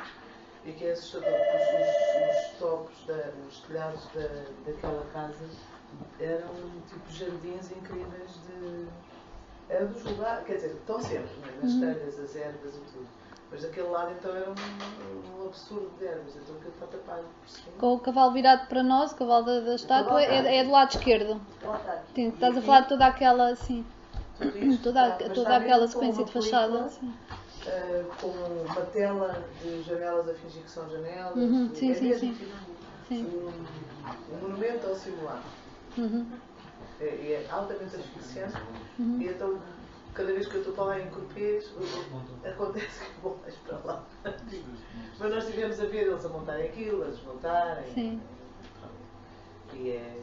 E que é assustador, porque os topos, os telhados daquela casa eram tipo jardins incríveis era dos lugares, quer dizer, estão sempre, né? Nas telhas, as ervas e tudo. Mas daquele lado então era um absurdo de ervas, então aquilo está tapado por cima. Com o cavalo virado para nós, o cavalo da estátua, é do lado esquerdo. Sim, estás a falar de toda aquela, assim, toda aquela sequência de fachada. Assim. Com uma tela de janelas a fingir que são janelas. Sim, sim, mesmo sim. tipo um monumento ao simulacro. É altamente asfixiante. E então, cada vez que eu estou para lá em Corpês, acontece que vou mais para lá. Mas nós estivemos a ver eles a montarem aquilo, a desmontarem. Sim. E é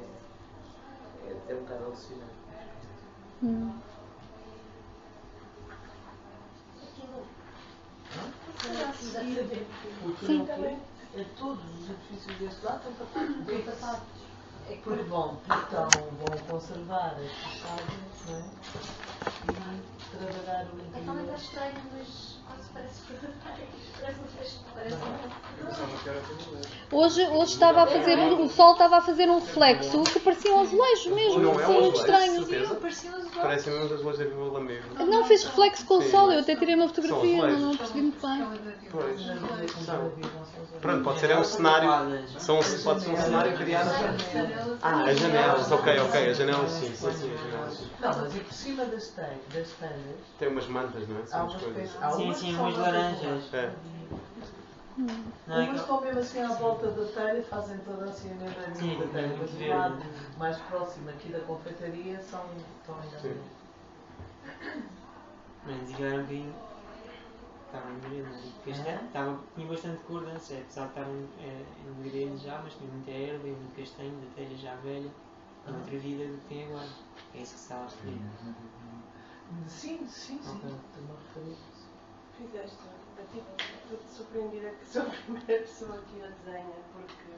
um bocado alucinante. Sim. Todos os edifícios deste lado estão tapados. Porque vão conservar as fachadas, não é? E trabalhar o interior. Também está estranho, mas quase parece Hoje estava a fazer, o sol estava a fazer um reflexo que pareciam azulejos mesmo, Não é assim, um muito azulejo, estranho. certeza? Parecem mesmo as azulejos da Vila Lamego. Não fez reflexo com o Sim. sol, eu até tirei uma fotografia, São não percebi muito bem. Pois. Pronto, pode ser um cenário. Pode ser um cenário criado. As janelas, ok, as janelas sim, as janelas. Não, mas e por cima das telhas Tem umas mantas, não é? São umas coisas. Sim, umas laranjas. É. Umas estão mesmo assim à volta da telha, fazem toda assim a mesma linha da telha. Mas do lado mais próximo aqui da confeitaria estão ainda Sim. Mas agora um bocadinho. Estava em grande, porque tinha bastante cor, não sei, apesar de estar em grande já, mas tinha muita erva e muito castanho, da telha já velha, e outra vida do que tem agora. É isso que se está a referir. Sim. Estou-me a referir. Fizeste. Estou-te surpreendida que sou a primeira pessoa que a desenha, porque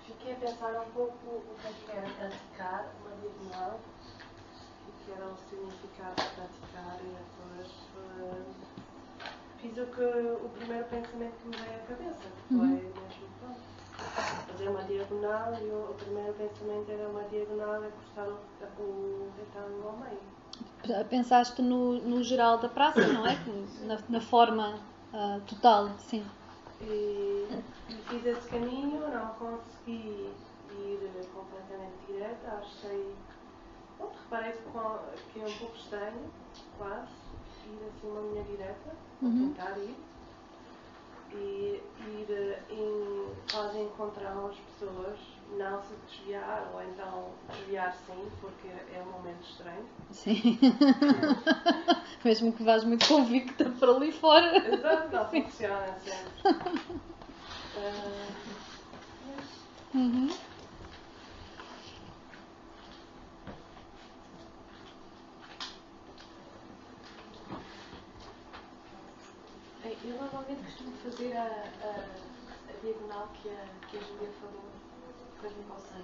fiquei a pensar um pouco o que era praticar uma diagonal, o que era o significado de praticar, e depois fiz o primeiro pensamento que me veio à cabeça, que foi mesmo pronto. Fazer uma diagonal e o primeiro pensamento era uma diagonal a cortar o retângulo ao meio. Pensaste no geral da praça, não é? Na forma total, sim. E fiz esse caminho, não consegui ir completamente direta, achei. Pronto, reparei que é um pouco estranho, quase, ir assim uma linha direta, tentar ir. E ir quase encontrar as pessoas, não se desviar, ou então desviar sim, porque é um momento estranho. Sim. Mesmo que vás muito convicta para ali fora. Exato, não funciona sempre. costumo fazer a diagonal que a Júlia falou, depois me para o 100.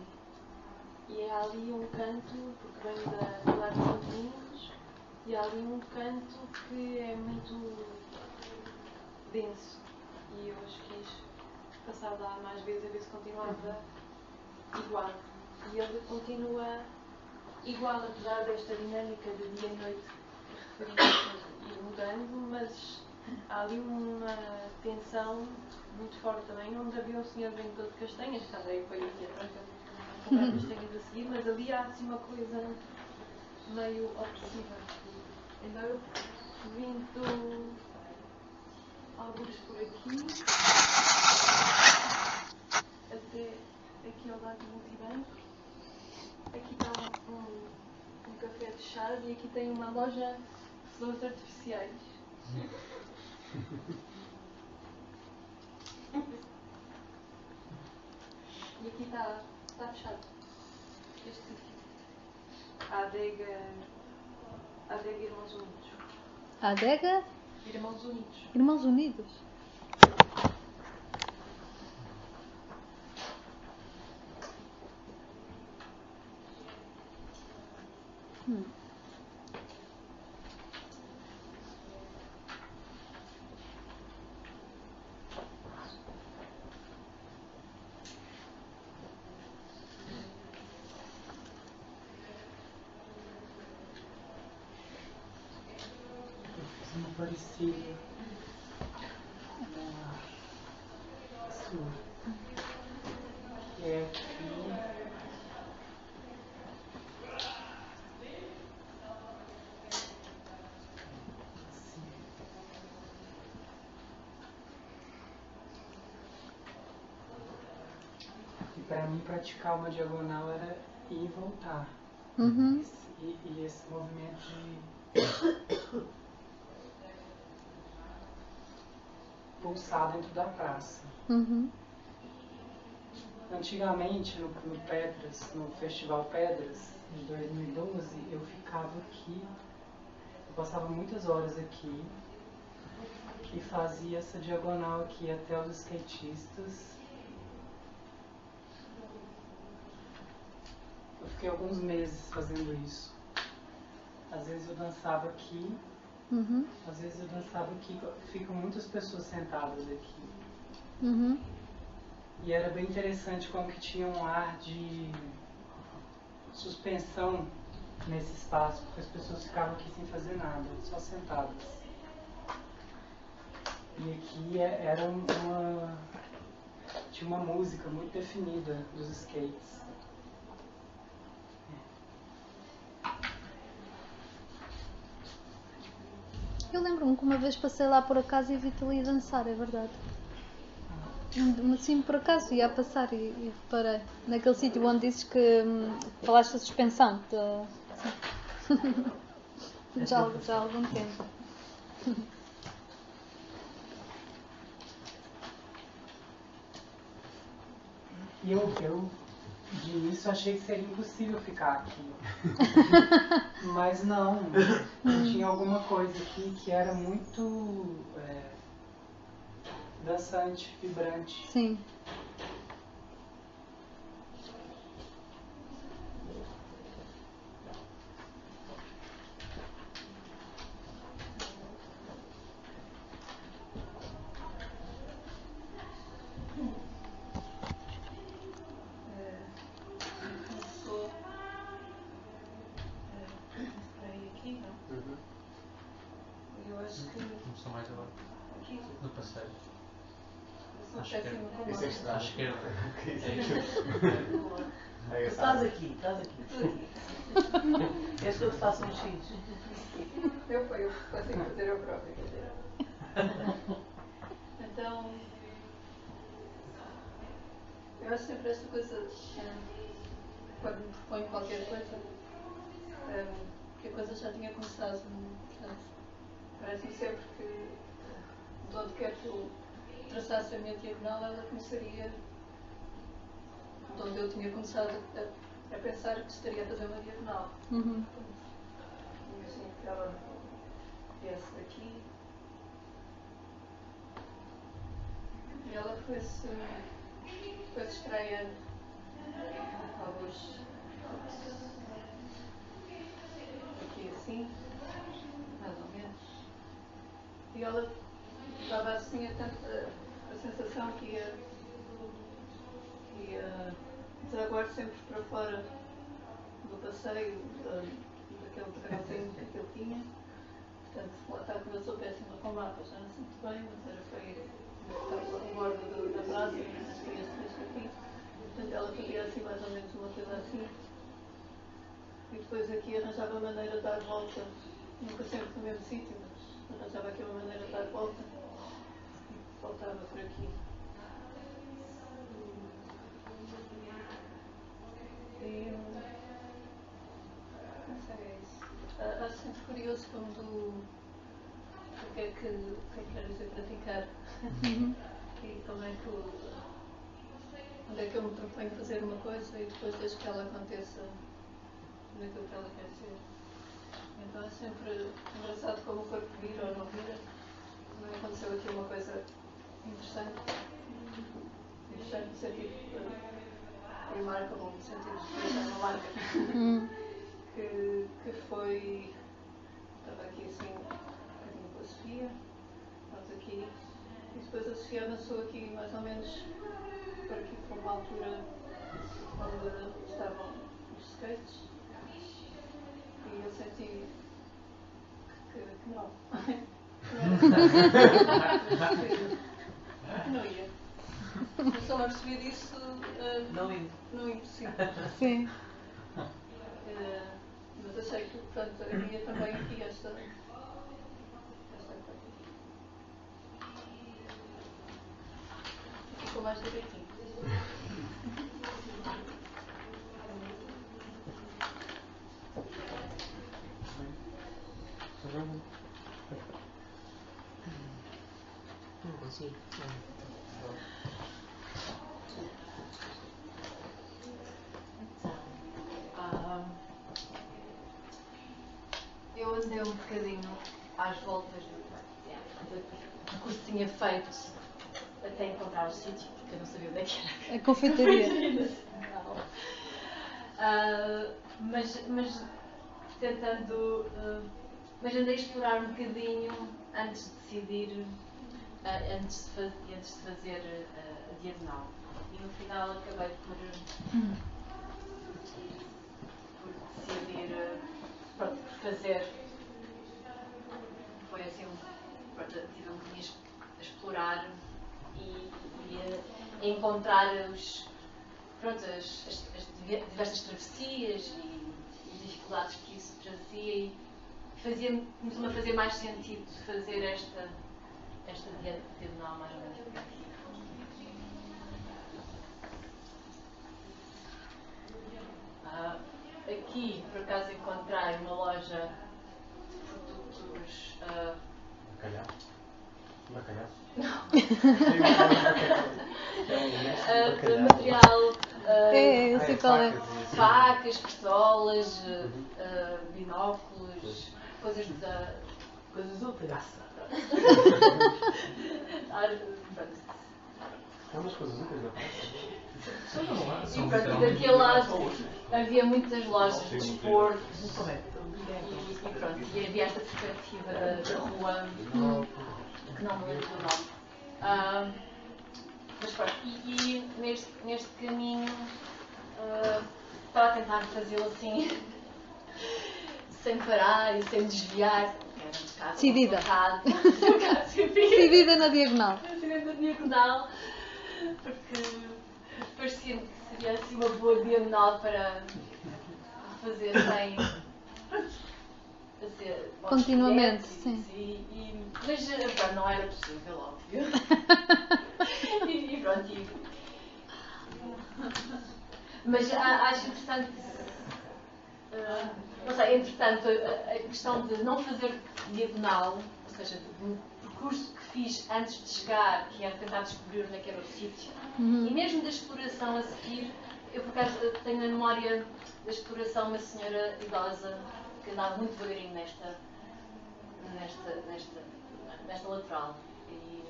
E há ali um canto, porque venho do lado de São Domingos, e há ali um canto que é muito denso. E eu hoje quis passar lá mais vezes a ver se continuava igual. E ele continua igual, apesar desta dinâmica de dia e noite que ir mudando, mas há ali uma tensão muito forte também, onde havia um senhor vendedor de castanhas, que andei foi aqui atrás a comprar castanhas a seguir, mas ali há assim uma coisa meio opressiva. Então eu vindo alguns por aqui, até aqui ao lado do multibanco. Aqui está um café de chás e aqui tem uma loja de flores artificiais. E aqui está fechado. Este sítio. A adega Irmãos Unidos. A adega? Irmãos Unidos. Irmãos Unidos. Uma parecida na sua, que é aqui. Assim. E para mim praticar uma diagonal era ir e voltar. Uhum. E esse movimento de pulsar dentro da praça. Uhum. Antigamente, no Pedras, no Festival Pedras, de 2012, eu ficava aqui, eu passava muitas horas aqui e fazia essa diagonal aqui até os skatistas. Eu fiquei alguns meses fazendo isso. Às vezes eu dançava aqui, Uhum. às vezes eu dançava aqui, ficam muitas pessoas sentadas aqui. Uhum. E era bem interessante como que tinha um ar de suspensão nesse espaço, porque as pessoas ficavam aqui sem fazer nada, só sentadas. E aqui era tinha uma música muito definida dos skates. Eu lembro-me que uma vez passei lá por acaso e vi-te ali a dançar, é verdade. Assim, por acaso ia a passar e reparei. Naquele sítio onde dizes que falaste da suspensão. Já há algum tempo. E eu de início achei que seria impossível ficar aqui. Mas não. Tinha alguma coisa aqui que era muito dançante, vibrante. Sim. Começou mais agora. No passeio. À esquerda. À esquerda. Tu estás aqui. És que eu te faço uns X. Eu consigo fazer eu próprio, quer dizer. Então, eu acho sempre esta coisa, quando me proponho qualquer coisa, que a coisa já tinha começado, portanto, parece-me sempre que de onde quer que eu traçasse a minha diagonal, ela começaria de onde eu tinha começado a pensar que estaria a fazer uma diagonal. Uhum. Imagino que ela viesse daqui E ela foi-se estreia alguns aqui assim, mais ou menos. E ela estava assim a sensação que ia desaguar sempre para fora do passeio, daquele terrenozinho que ele tinha. Portanto, lá está, começou péssima com mapas, já não sei muito bem, mas foi ao bordo da praça, as crianças aqui. Portanto, ela fazia assim mais ou menos uma coisa assim. E depois aqui arranjava maneira de dar volta, nunca sempre no mesmo sítio, mas arranjava aqui uma maneira de dar volta e voltava por aqui. E não sei, é isso. Acho sempre curioso o que é que quer dizer praticar. E como é que onde é que eu me proponho fazer uma coisa e depois deixo que ela aconteça naquilo que ela quer ser. Então é sempre engraçado como o corpo vira ou não vira. Também aconteceu aqui uma coisa interessante no sentido remarkable, no sentido de deixar uma marca. Que foi. Estava aqui assim, um bocadinho com a Sofia, nós aqui, e depois a Sofia avançou aqui mais ou menos por aqui, para uma altura onde estavam os skates, e eu senti que não. Que não ia. Eu só me apercebi disso. Não indo. Não indo, sim. Sim. Mas achei que, portanto, havia também aqui esta coisa. Ficou mais direitinho. Não consigo. Eu andei um bocadinho às voltas do curso que tinha feito até encontrar o sítio, porque eu não sabia onde é que era. A confeitaria. Mas tentando. Mas andei a explorar um bocadinho antes de decidir, antes de fazer a diagonal. E no final acabei por decidir. Pronto, por fazer. Foi assim, pronto, tive um bocadinho a explorar e a encontrar as diversas travessias e dificuldades que isso trazia, e começou-me a fazer mais sentido fazer esta diagonal mais ou menos por aqui. Aqui, por acaso, encontrei uma loja de produtos. Bacalhau? Não. De material. Eu sei qual é. Facas, pistolas, binóculos, coisas da. Coisas úteis. Há umas coisas úteis na praça. E pronto, daquele lado havia muitas lojas de desporto e pronto, e havia esta perspectiva da rua que não me lembro do nome. Mas pronto, e neste caminho estava a tentar fazê-lo assim sem parar e sem desviar. Decidida. Decidida na diagonal. Decidida na diagonal, porque parecia que seria assim uma boa diagonal para fazer sem. Continuamente, sim. Mas pronto, não era possível, óbvio. E pronto. Mas acho interessante. Não sei, entretanto, a questão de não fazer diagonal, ou seja, do percurso que fiz antes de chegar, que era tentar descobrir onde é que era o sítio, e mesmo da exploração a seguir, eu por acaso tenho na memória da exploração uma senhora idosa que andava muito devagarinho nesta lateral, e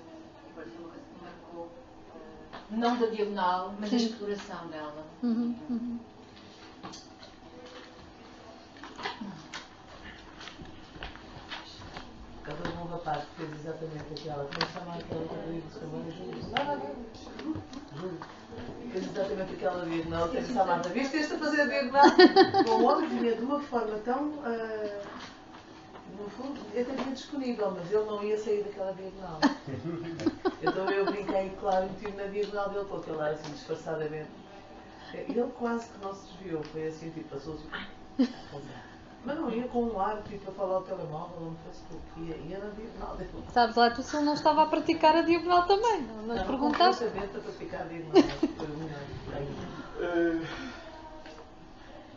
pronto, foi uma coisa que me marcou não da diagonal, mas da Sim. exploração dela. Houve um rapaz que fez exatamente aquela, como se chama aquela livro de Samanta? Júlio. Fez exatamente aquela diagonal, que disse à Marta, viste este a fazer a diagonal? O homem vinha de uma forma tão, no fundo, até vinha disponível, mas ele não ia sair daquela diagonal. Então eu brinquei, claro, meti-me na diagonal dele, com aquele ar assim, disfarçadamente. Ele quase que não se desviou, foi assim, tipo, passou-se. Mas não ia com um ar, tipo, a falar ao telemóvel ou no Facebook, ia na diagonal dele. Sabes lá, tu se ele não estava a praticar a diagonal também, não perguntaste? Não, completamente a praticar a diagonal, foi o melhor.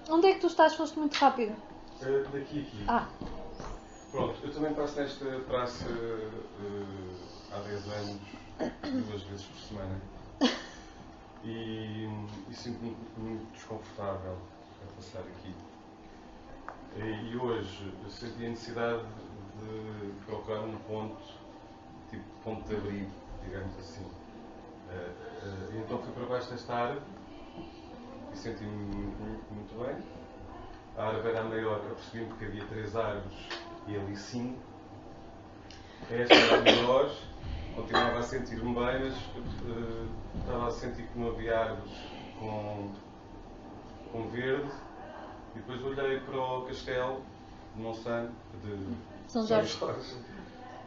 Onde é que tu estás? Foste muito rápido. Daqui. Ah. Pronto, eu também passo nesta praça há 10 anos, 2 vezes por semana. E sinto-me muito desconfortável a passar aqui. E hoje eu senti a necessidade de procurar um ponto, tipo ponto de abrigo, digamos assim. E então fui para baixo desta árvore e senti-me muito bem. A árvore era a maior, eu percebi que havia 3 árvores e ali 5. Esta era a menor, continuava a sentir-me bem, mas estava a sentir que não havia árvores com verde. E depois olhei para o castelo de Monsanto, de São Jorge,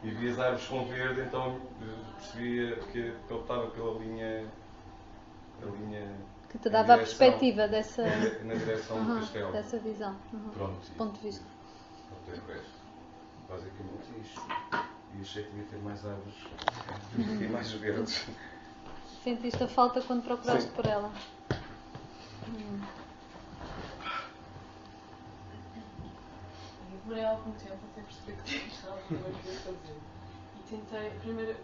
e vi as árvores com verde, então percebia que ele optava pela linha que te dava a perspectiva dessa, na direção do castelo. dessa visão, Pronto, ponto de vista. Optei o resto. Basicamente isto. E achei que devia ter mais árvores e mais verdes. Sentiste a falta quando procuraste por ela? Demorei algum tempo até perceber que estava a fazer. E tentei, o primeiro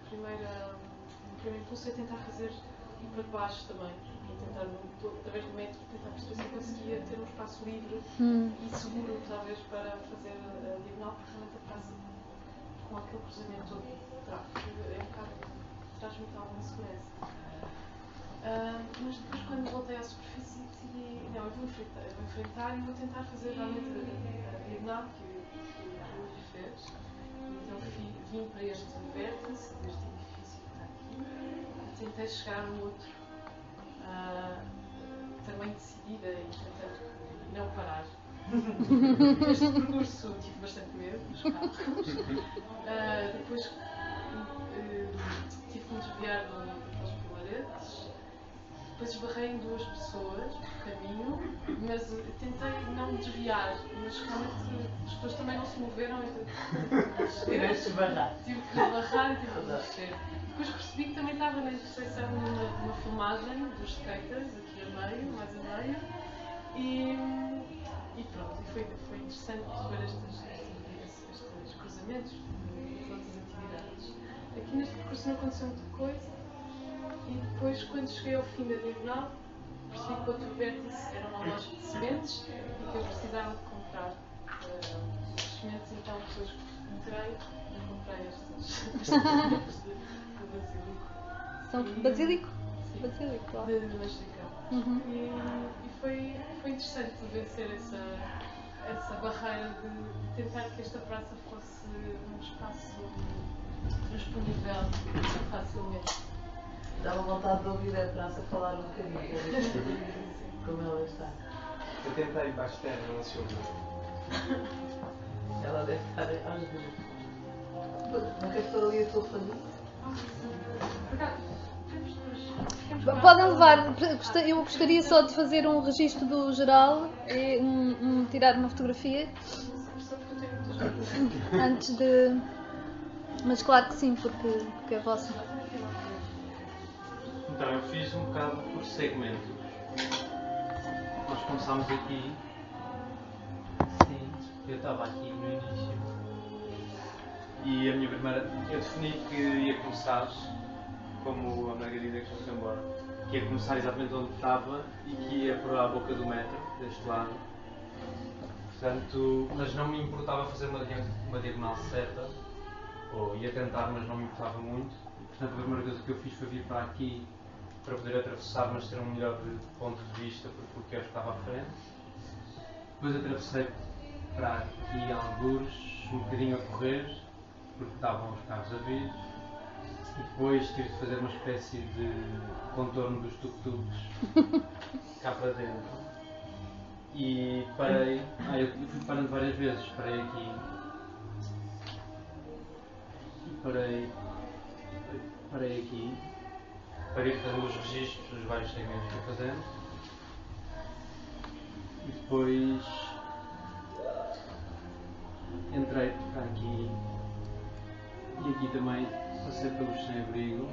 impulso é tentar fazer ir para baixo também. E tentar, através do método, tentar perceber se eu conseguia ter um espaço livre e seguro, talvez, para fazer a diagonal, porque realmente a praça, com aquele cruzamento todo de tráfego, é um bocado, traz-me alguma segurança. Mas depois, quando voltei à superfície, decidi, não, eu vou enfrentar e vou tentar fazer realmente a diagonal que o Luís fez. Então vim para este vértice deste edifício que está aqui e tentei chegar no outro, também decidida e tentando não parar. Neste percurso tive bastante medo nos carros. Depois tive que me desviar das polaretes. Depois esbarrei em 2 pessoas no caminho, mas tentei não me desviar, mas realmente as pessoas também não se moveram. Tiveste esbarrar. Tive que esbarrar e tive que mexer. Depois percebi que também estava na intersecção de uma filmagem dos skaters, aqui a meio, mais a meio, e pronto, foi interessante perceber estes cruzamentos de outras atividades. Aqui neste percurso não aconteceu muita coisa. E depois, quando cheguei ao fim da diagonal, percebi que o outro vértice era uma loja de sementes e que eu precisava de comprar sementes, então depois entrei e comprei estas sementes de basílico. São de basílico? Sim, basílico, claro. de manjericão. E foi interessante vencer essa barreira de tentar que esta praça fosse um espaço transponível facilmente. Dava vontade de ouvir a praça falar um bocadinho, como ela está. Eu tentei ir para a terra, não se ouviu. Ela deve estar aos gritos. Não queres pôr ali a tua família? Podem levar, eu gostaria só de fazer um registro do geral e tirar uma fotografia antes de. Mas claro que sim, porque é vossa. Então, eu fiz um bocado por segmentos. Nós começámos aqui. Sim, eu estava aqui no início. E a minha primeira. Eu defini que ia começar, como a Margarida que já foi embora, que ia começar exatamente onde estava e que ia para a boca do metro, deste lado. Portanto, mas não me importava fazer uma diagonal certa, ou ia tentar, mas não me importava muito. Portanto, a primeira coisa que eu fiz foi vir para aqui para poder atravessar, mas ter um melhor ponto de vista porque eu estava à frente. Depois atravessei para aqui algures, um bocadinho a correr, porque estavam os carros a vir. E depois tive de fazer uma espécie de contorno dos tuk-tuks cá para dentro. E parei, eu fui parando várias vezes, parei aqui. E parei aqui. Parei para fazer os registros dos vários segmentos que eu fazendo. E depois entrei para aqui. E aqui também passei pelos sem-abrigo.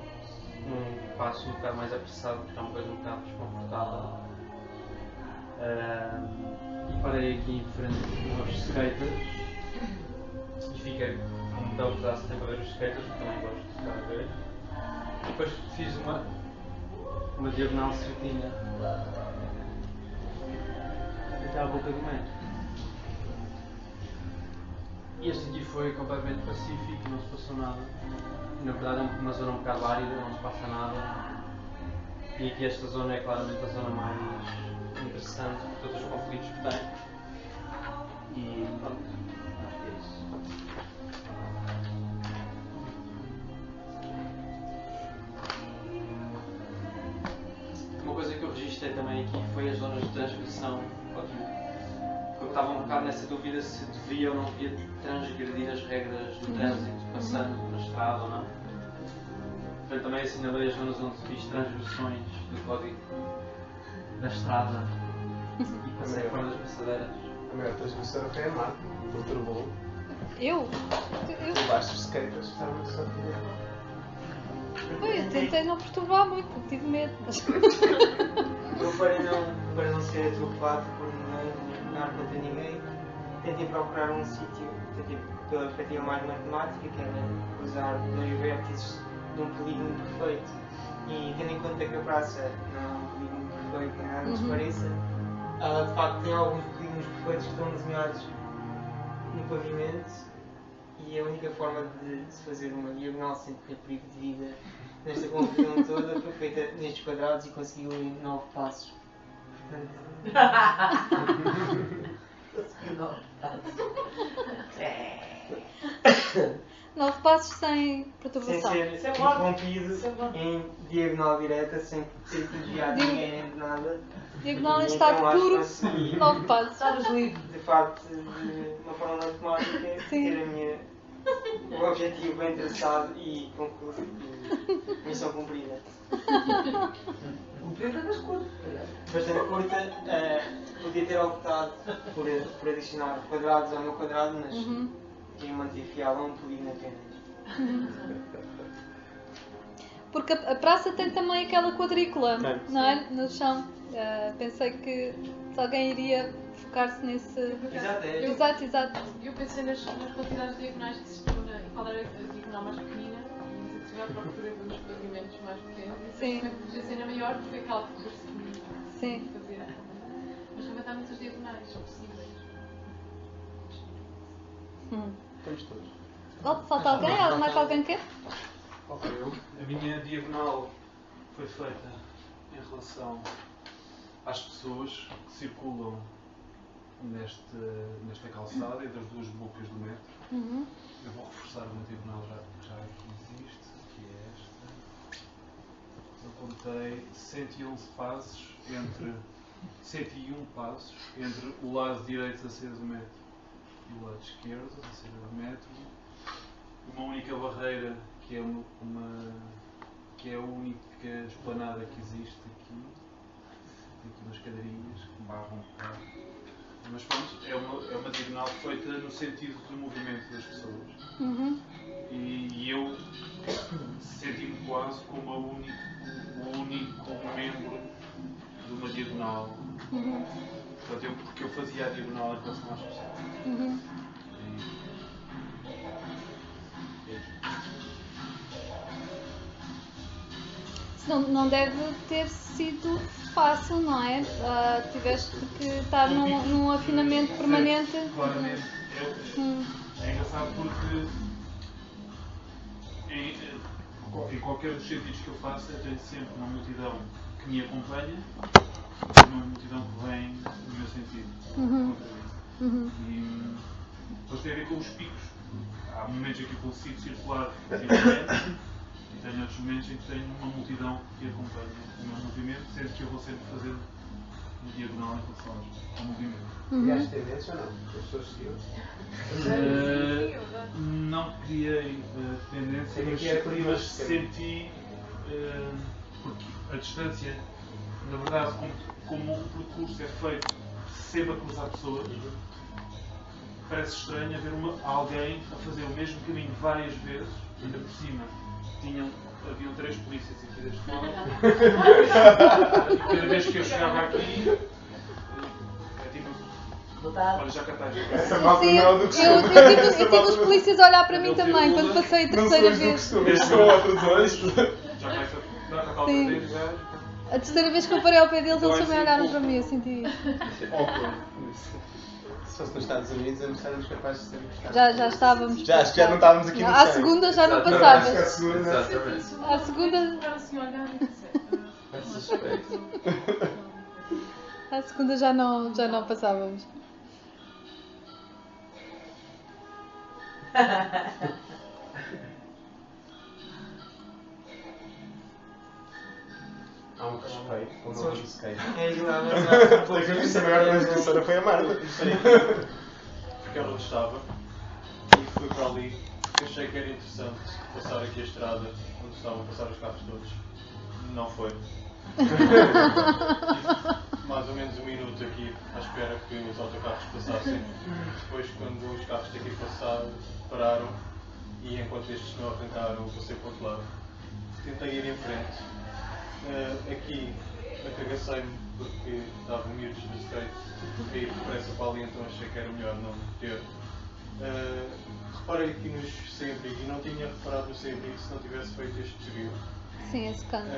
Um passo um bocado mais apressado porque é uma coisa um bocado desconfortável. E parei aqui em frente aos skaters. E fiquei com um belo pedaço de tempo a ver os skaters, que também gosto de ficar a ver. E depois fiz uma diagonal certinha até à boca do metro. E este aqui foi completamente pacífico, não se passou nada. E, na verdade é uma zona um bocado árida, não se passa nada. E aqui esta zona é claramente a zona mais interessante de todos os conflitos que tem. E pronto, acho que é isso. Uma coisa que eu registrei também aqui foi as zonas de transgressão. Eu estava um bocado nessa dúvida se devia ou não devia transgredir as regras do trânsito, passando na estrada ou não. Portanto, também assinalei as zonas onde fiz transgressões do código da estrada e passei fora das passadeiras. A maior transgressora foi a Marta, perturbou. Eu? Levaste os skaters, estava muito só Eu tentei não perturbar muito, porque tive medo. Mas... Eu, para não ser atropelado por ninguém, não contra ninguém, tentei procurar um sítio, pela perspectiva mais matemática, que era usar dois vértices de um polígono perfeito. E tendo em conta que a praça não é um polígono perfeito, nem nada que se pareça, ela de facto tem alguns polígonos perfeitos que estão desenhados no pavimento, e a única forma de se fazer uma diagonal sem ter perigo de vida nesta confusão toda foi feita nestes quadrados e conseguiu em 9 passos. Conseguiu 9 passos. 9 passos sem perturbação. Sem ser interrompido em diagonal direta, sem ter desviado ninguém nem de nada. Diagonal em estado puro, 9 passos. Estavas livre, de facto, de uma forma matemática, ter a minha. O objetivo bem traçado e concluído. Missão cumprida. Cumprida das curtas. Bastante curta. Podia ter optado por adicionar quadrados ao meu quadrado, mas queria manter fiel a um polígono apenas. Porque a praça tem também aquela quadrícula, não é? No chão. Pensei que alguém iria focar-se nesse. Exato. Eu pensei nas quantidades diagonais que existiam e qual era a diagonal mais pequenina, e se tiver à procura dos pavimentos mais pequenos, e podia ser a maior, porque foi aquela que Sim. fazia. Mas realmente há muitas diagonais possíveis. Estamos todos. Falta alguém? Mais alguém quer? A minha diagonal foi feita em relação às pessoas que circulam nesta calçada entre as duas bocas do metro. Eu vou reforçar uma diagonal já aqui existe, que é esta. Eu contei 111 passos entre 101 passos entre o lado direito da saída do metro e o lado esquerdo da saída do metro. Uma única barreira que é que é a única esplanada que existe aqui. Tem aqui umas cadeirinhas que barram um bocado. Mas pronto, é uma diagonal feita no sentido do movimento das pessoas. E eu senti-me quase como o único membro de uma diagonal. Portanto, porque eu fazia a diagonal em relação às pessoas. Não deve ter sido fácil, não é? Tiveste que estar num afinamento permanente. Claramente. É engraçado porque em qualquer dos sentidos que eu faça, eu tenho sempre uma multidão que me acompanha e uma multidão que vem no meu sentido. E depois tem a ver com os picos. Há momentos em que eu consigo circular livremente e tenho outros momentos em que tenho uma multidão que acompanha o meu movimento, sendo que eu vou sempre fazendo no diagonal em relação ao movimento. Criaste tendência ou não? As pessoas seguiam? Não criei tendência, mas senti, porque a distância, na verdade, como o percurso é feito sempre a cruzar pessoas, parece estranho haver alguém a fazer o mesmo caminho várias vezes, ainda por cima. Haviam 3 polícias aqui deste lado, e cada vez que eu chegava aqui, olha, já cá estás. Sim, eu tive os polícias a olhar para mim também, quando passei a terceira vez. Já cá está outra vez, já. A terceira vez que eu parei ao pé deles, eles também olharam para mim, eu senti. Se fosse nos Estados Unidos, não estávamos capazes de ser encostados. Já estávamos. Já, acho que já não estávamos aqui no À segunda já não passavas. À segunda. À segunda já não passávamos. Há um respeito com o nome do skate. É igual, Pela que eu disse, a maior organização foi a Marta. Porque ela estava e fui para ali porque achei que era interessante passar aqui a estrada onde estavam a passar os carros todos. Não foi. Mais ou menos 1 minuto aqui à espera que os autocarros passassem. Depois, quando os carros daqui passaram, pararam e enquanto estes não arrancaram, eu passei para o outro lado. Tentei ir em frente. Aqui acagacei-me porque estavam miúdos no skate, caí depressa para ali, então achei que era melhor não ter. Reparei aqui nos sem-abrigo e não tinha reparado no sem-abrigo se não tivesse feito este desvio. Sim, esse canto.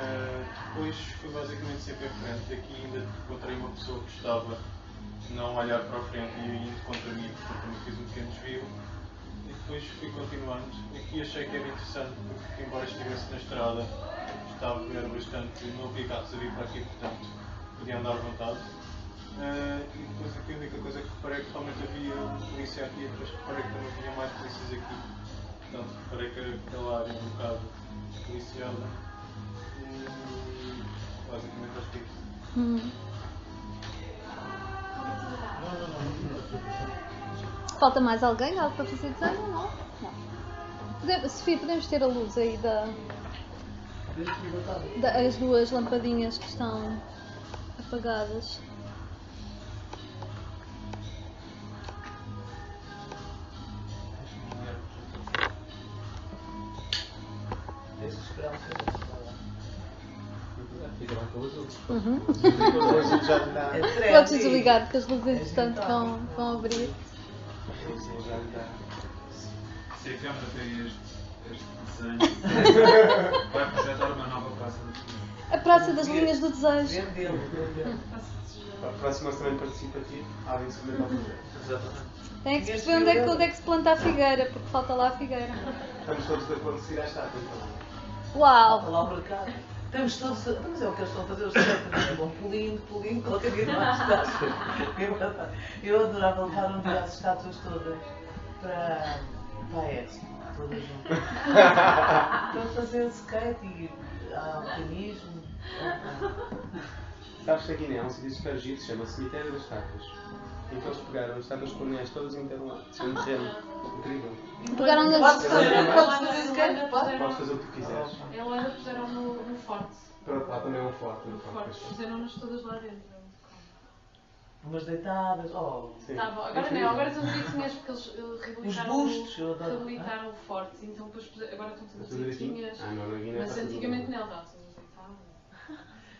Depois fui basicamente sempre em frente. Aqui ainda encontrei uma pessoa que estava não a olhar para a frente e indo contra mim, portanto também fiz um pequeno desvio. E depois fui continuando. Aqui achei que era interessante porque, embora estivesse na estrada, era bastante, não havia carros a vir para aqui, portanto podia andar à vontade. E depois aqui a única coisa que reparei é que realmente havia um polícia aqui, depois reparei que também havia mais polícias aqui. Portanto, reparei que aquela área um bocado policiada. Basicamente acho que é isso. Falta mais alguém? Algo para fazer desenho? Não? Sofia, podemos ter a luz aí as 2 lampadinhas que estão apagadas. Tens que esperar um Fica bem com o azul. Podes desligar porque as luzes entretanto vão abrir. Se a câmara tem este desenho, vai projetar uma nova praça das linhas. A Praça das Linhas do Desejo. A próxima também participativo, há de subir ao projeto. Exatamente. Tem que se perceber onde é que se planta a figueira, porque falta lá a figueira. Estamos todos de acordo de seguir à estátua, então. Uau! lá para cá. Estamos todos. Mas é o que eles estão a fazer, os skates vão pulindo, qualquer dia mais estátuas. Eu adorava levar um dia as estátuas todas para a Expo, todas juntas. Para fazer skate e alpinismo. Sabes que aqui não é um sítio super giro, se chama Cemitério das Estátuas. Então eles pegaram as estátuas coloniais todas e meteram lá. Isso é um terreno incrível. Pegaram nas Podes fazer skate? Podes fazer o que tu quiseres. Em Holanda puseram no forte. Pronto, lá também é um forte. Puseram-nas todas lá dentro. Umas deitadas. Sim. Agora não, agora são direitinhas porque eles reabilitaram o forte. Então depois agora estão todas direitinhas. Mas antigamente não, estavam todas deitadas.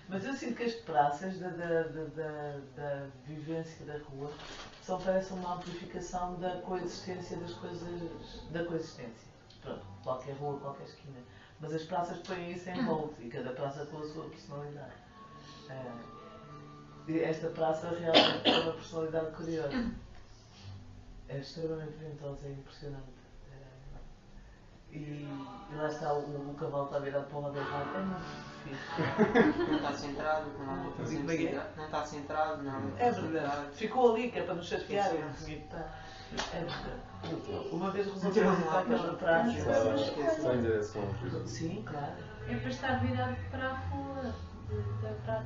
Mas eu sinto que as praças da vivência da rua parece uma amplificação da coexistência das coisas, da coexistência. Pronto, qualquer rua, qualquer esquina. Mas as praças põem isso em bold e cada praça com a sua personalidade. Esta praça realmente tem uma personalidade curiosa. É extremamente ventosa, é impressionante. E lá está, o cavalo está virado para o lado das montanhas. Não está centrado, não está centrado, não. É verdade. Ficou ali, que é para nos chatear. É verdade. Uma vez resolvemos aquela praxe. Só em direção. Sim, claro. É para estar virado para a rua da prata.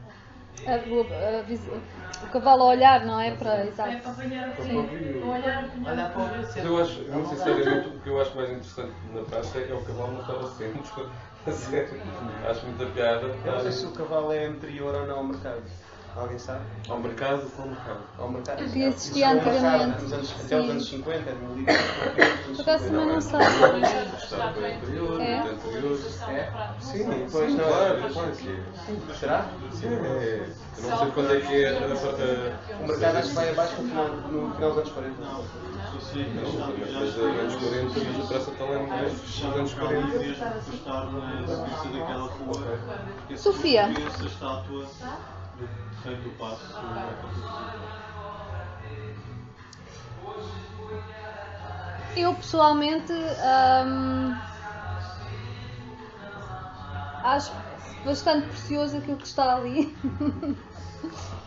O cavalo a olhar, não é? Para, exato. É para apanhar o Para rio. o rio. Olhar para o rio. Mas eu acho, muito sinceramente, o que eu acho mais interessante na praça é o cavalo não estar ao centro. A sério. Acho muita piada. Eu não sei se o cavalo é anterior ou não ao mercado. Alguém sabe? Ao mercado, qual mercado? Ao mercado. Que existia antigamente. Até os anos 50, Por acaso também não sei. Está bem anterior, É? muito anterior. É? Sim, pois não. Claro que é. Será? Sim, é. Eu não sei quando é que é O mercado acho que vai abaixo no final dos anos 40. Mas nos anos 40, mas a praça está lá nos anos 40. Estar na subida daquela rua. Sofia. Essa estátua do Rei do Passo. Eu pessoalmente acho bastante precioso aquilo que está ali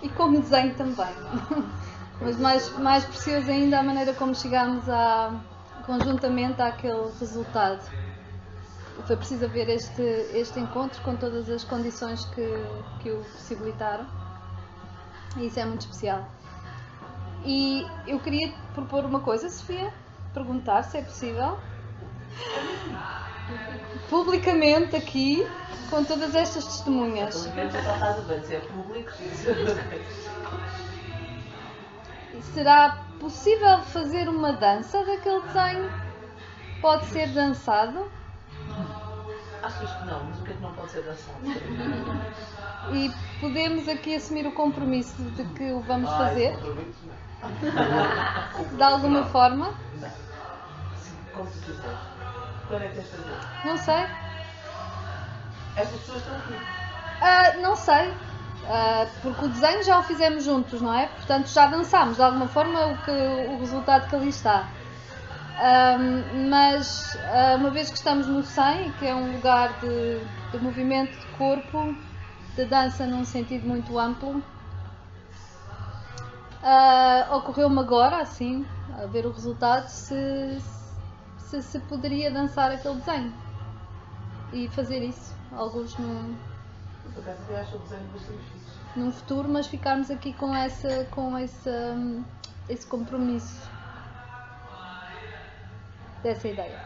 e como desenho também, mas mais precioso ainda a maneira como chegámos conjuntamente àquele resultado. Foi preciso haver este encontro com todas as condições que o possibilitaram e isso é muito especial. E eu queria te propor uma coisa, Sofia, perguntar se é possível, publicamente aqui, com todas estas testemunhas. Se é público, Será possível fazer uma dança daquele desenho? Pode ser dançado? Achas que não, mas o que é que não pode ser dançado? E podemos aqui assumir o compromisso de que o vamos fazer? De alguma forma? Como tu quiseres. Quando é que tens de fazer? Não sei. Estas pessoas estão aqui. Não sei. Porque o desenho já o fizemos juntos, não é? Portanto, já dançámos de alguma forma o resultado que ali está. Mas uma vez que estamos no SEM, que é um lugar de movimento de corpo, de dança num sentido muito amplo, ocorreu-me agora, assim, a ver o resultado, se poderia dançar aquele desenho e fazer isso, alguns Por acaso eu acho o desenho bastante fixe. num futuro, mas ficarmos aqui com esse compromisso dessa ideia.